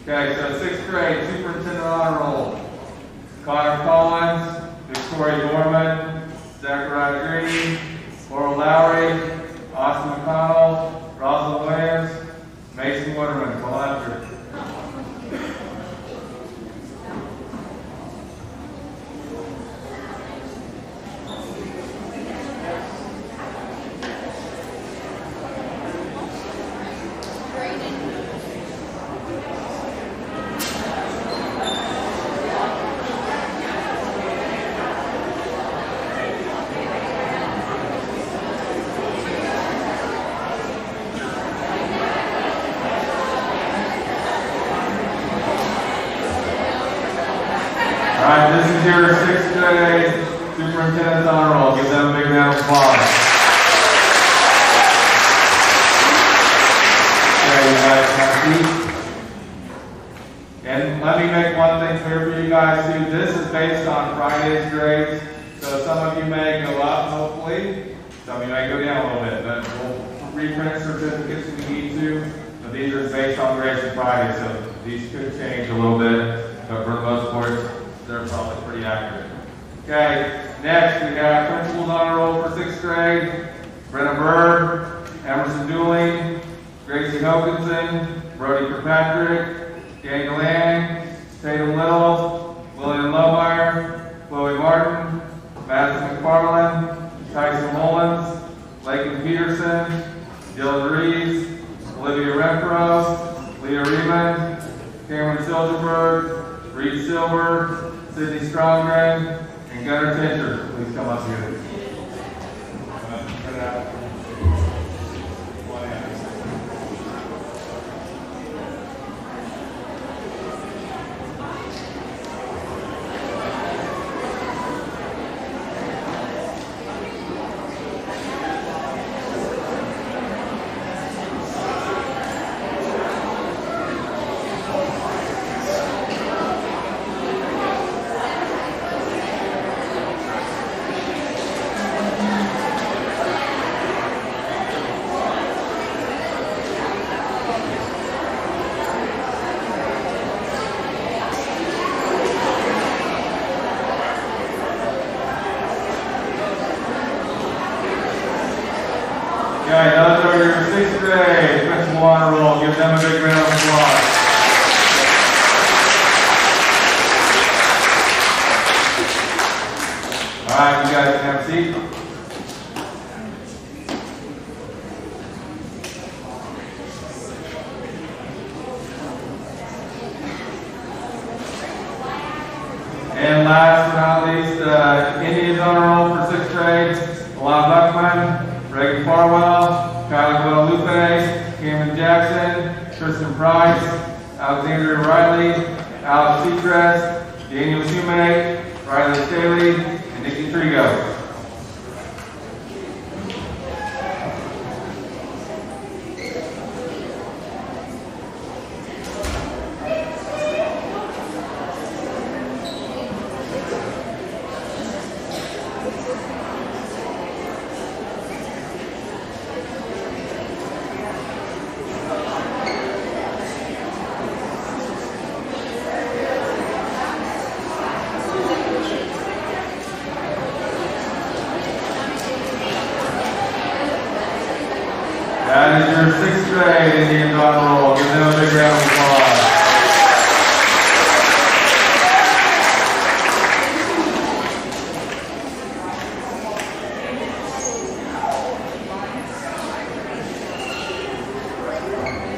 Okay, so 6th grade, Superintendent Honor Roll. Connor Collins, Victoria Dorman, Zachariah Green, Laurel Lowry, Austin McConnell, Rosalind Williams, Mason Waterman. Come on up here. All right, this is your 6th grade Superintendent's Honor Roll. Give them a big round of applause. Okay, you guys have a seat. And let me make one thing clear for you guys too. This is based on Friday's grades. So some of you may go up, hopefully. Some of you may go down a little bit, but we'll reprint certificates if we need to. But these are based on grades from Friday, so these could change a little bit. But for the most part, they're probably pretty accurate. Okay, next we have Principal's Honor Roll for 6th grade. Brenna Bird, Emerson Dooling, Gracie Hokinson, Brody Kirkpatrick, Daniel Lang, Tatum Little, William Lohmeyer, Chloe Martin, Madison McFarland, Tyson Mullins, Lakin Peterson, Dylan Reeves, Olivia Renfro, Leah Riemann, Cameron Silverberg, Reed Silver, Sydney Strongman, and Gunnar Tinter. Please come up here. Okay, those are your 6th grade Principal Honor Roll. Give them a big round of applause. All right, you guys can have a seat. And last but not least, Indians Honor Roll for 6th grade. Alon Buckman, Reagan Farwell, Kylie Guadalupe, Cameron Jackson, Tristan Price, Alexandria Riley, Alex Seacrest, Daniel Shumate, Riley Staley, and Nikki Trigo. That is your 6th grade Indians Honor Roll. Give them a big round of applause.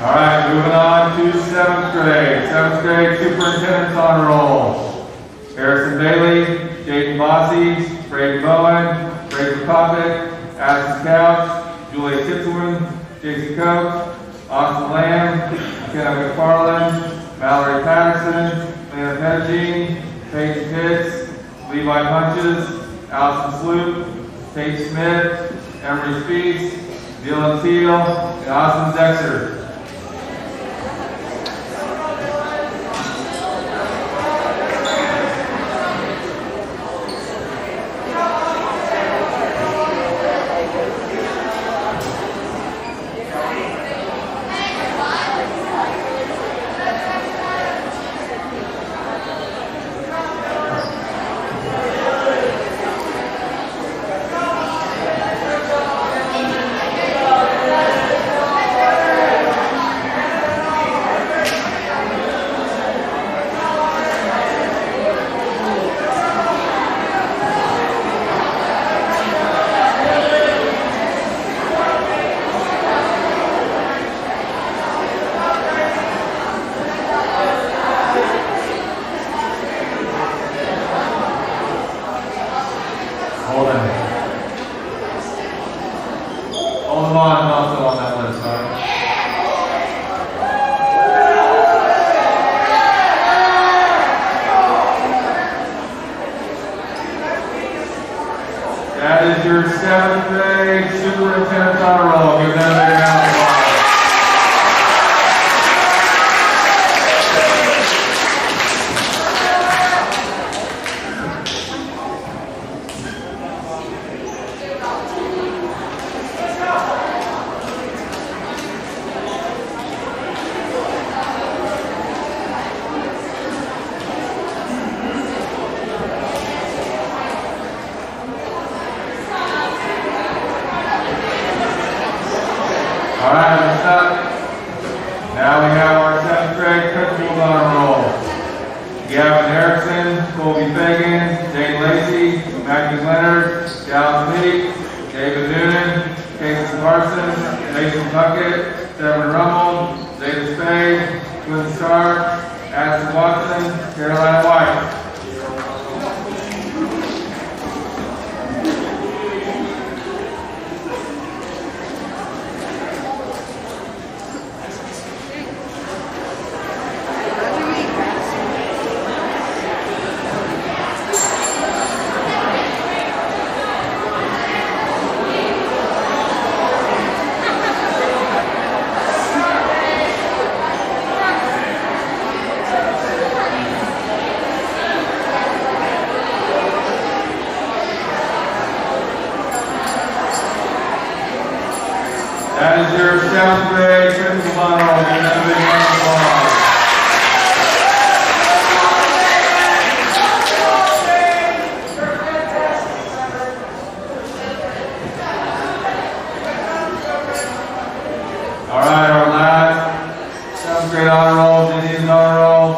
All right, moving on to 7th grade. 7th grade Superintendent's Honor Roll. Harrison Bailey, Jaden Bossy, Braden Bowen, Braden Kopic, Addison Couch, Julia Kitzelman, Jason Coates, Austin Lamb, McKenna McFarland, Mallory Patterson, Lana Pettigene, Paige Pitts, Levi Punches, Allison Sloop, Tate Smith, Emery Speaks, Dylan Teal, and Austin Dexter. Holden. Holden Vaughn is also on that list, all right? That is your 7th grade superintendent's honor roll. Give them a big round of applause. All right, next up. Now we have our 7th grade principal's honor roll. Gavin Erickson, Colby Fagan, Jane Lacey, Matthew Leonard, Dallas Meek, David Noonan, Casey Carson, Mason Puckett, Devin Rummel, Zeta Spade, Quinn Stark, Ashton Watson, Carolina White. That is your 7th grade principal's honor roll. Give them a big round of applause. All right, our last 7th grade honor roll, Indian honor roll.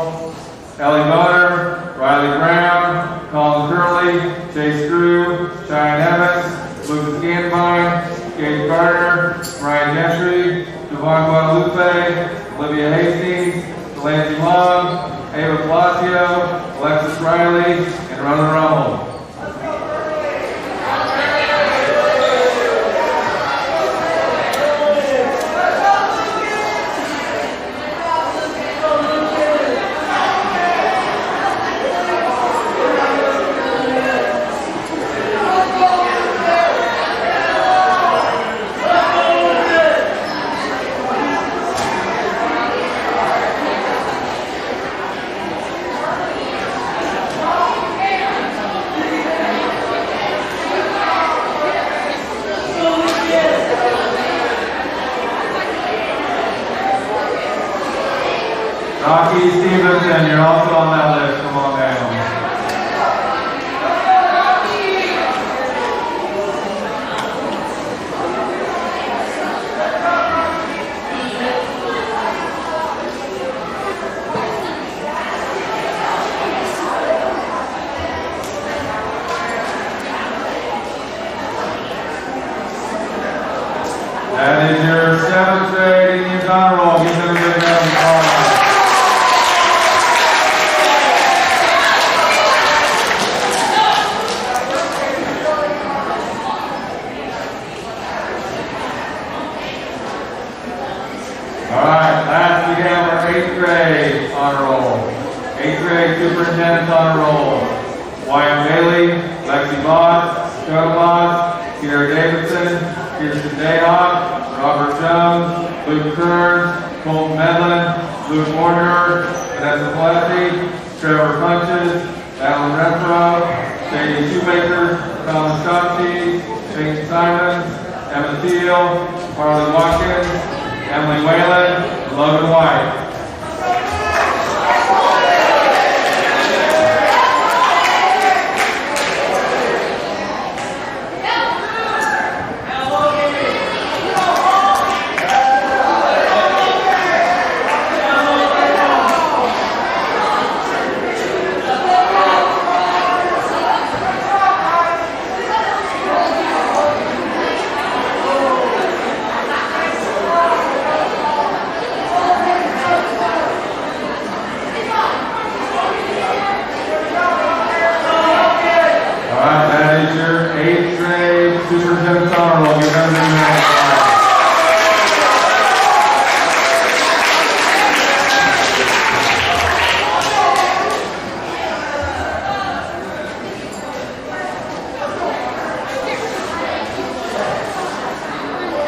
Ellie Butter, Riley Brown, Colin Curley, Chase Drew, Cheyenne Evans, Lucas Gandvine, Kate Carter, Ryan Gentry, Devon Guadalupe, Olivia Hastings, Delaney Long, Ava Palacio, Alexis Riley, and Ronan Rummel. Rocky Stevenson, you're also on that list. Come on down. That is your 7th grade Indian honor roll. Give them a big round of applause. All right, last we have our 8th grade honor roll. 8th grade superintendent's honor roll. Wyatt Bailey, Lexi Bott, Dakota Bott, Kiera Davidson, Kirsten Dayhoff, Robert Jones, Luke Kearns, Colton Medlin, Luke Warner, Vanessa Paletti, Trevor Punches, Alan Renfro, Shady Shoemaker, Colin Shopsky, Shane Simons, Emma Thiel, Harley Watkins, Emily Whalen, and Logan White. That is your 8th grade superintendent's honor roll. Give them a hand.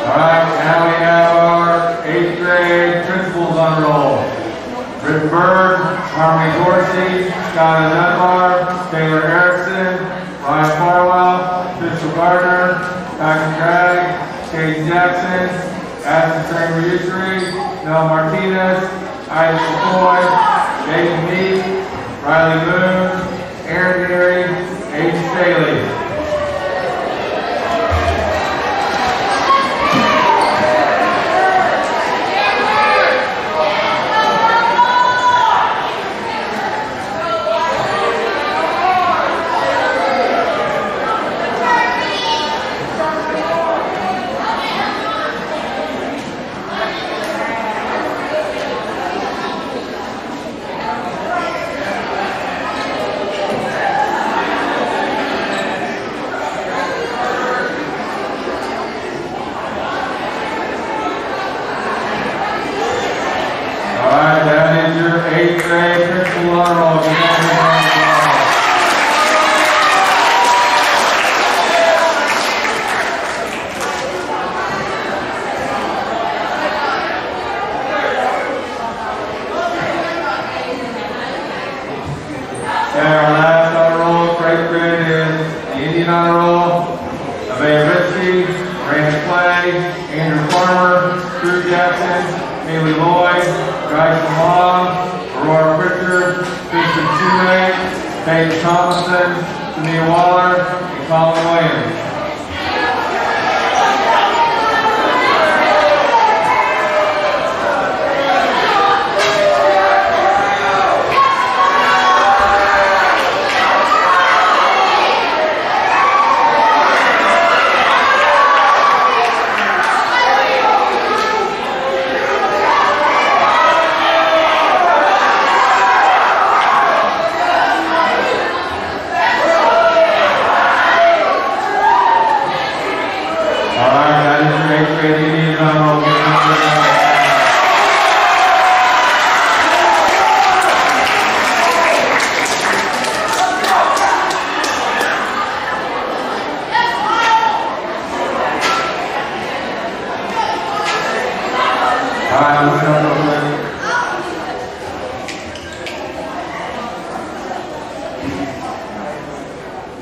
All right, now we have our 8th grade principals on roll. Britton Bird, Harmony Dorsey, Skylar Dunbar, Taylor Erickson, Ryan Farwell, Crystal Gardner, Paxton Dragg, Kate Jackson, Ashton Kramer Ussery, Mel Martinez, Isaac McCoy, Jason Meek, Riley Moon, Aaron Geary, Aiden Staley.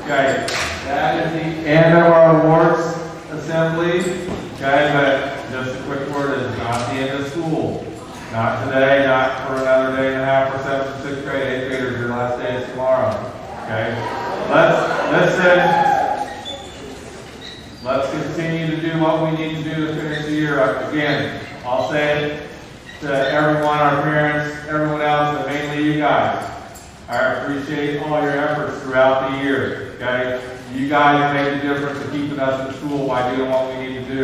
Okay, that is the end of our awards assembly. Okay, but just a quick word, it's not the end of school. Not today, not for another day and a half for 7th and 6th grade, 8th graders, your last day is tomorrow. Okay, let's continue to do what we need to do to finish the year up. Again, I'll say it to everyone, our parents, everyone else, but mainly you guys. I appreciate all your efforts throughout the year, okay? You guys made the difference in keeping us in school by doing what we need to do.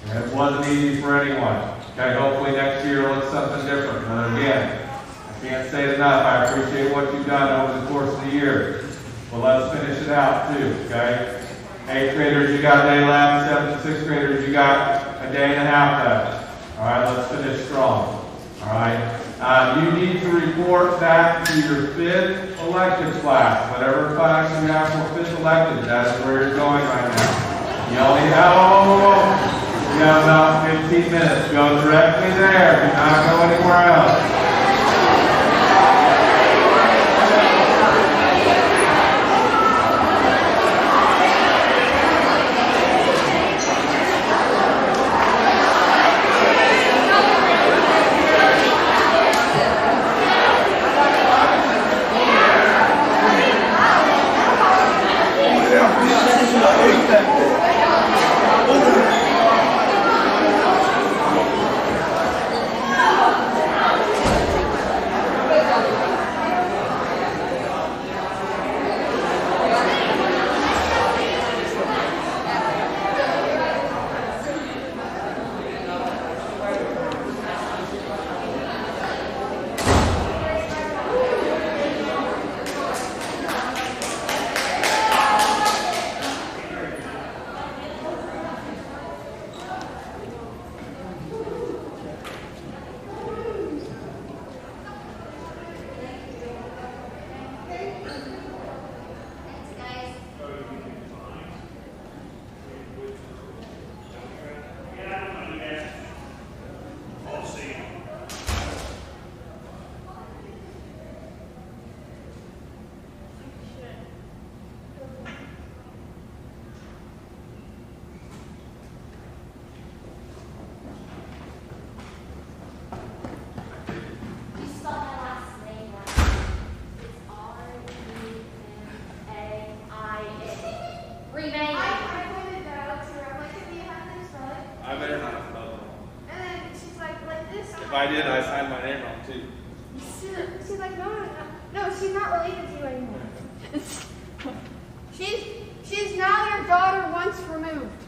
And it wasn't easy for anyone. Okay, hopefully next year looks something different. But again, I can't say it enough. I appreciate what you've done over the course of the year. Well, let's finish it out too, okay? 8th graders, you got a day left. 7th and 6th graders, you got a day and a half left. All right, let's finish strong. All right. You need to report back to your 5th elective class. Whatever class you have for 5th elective, that's where you're going right now. You only have, you have about 15 minutes. Go directly there. Do not go anywhere else. I better not have spelled it wrong. And then she's like this. I'm If like, I did, I signed my name wrong too. She's like, no, she's not related to you anymore. She's now your daughter once removed.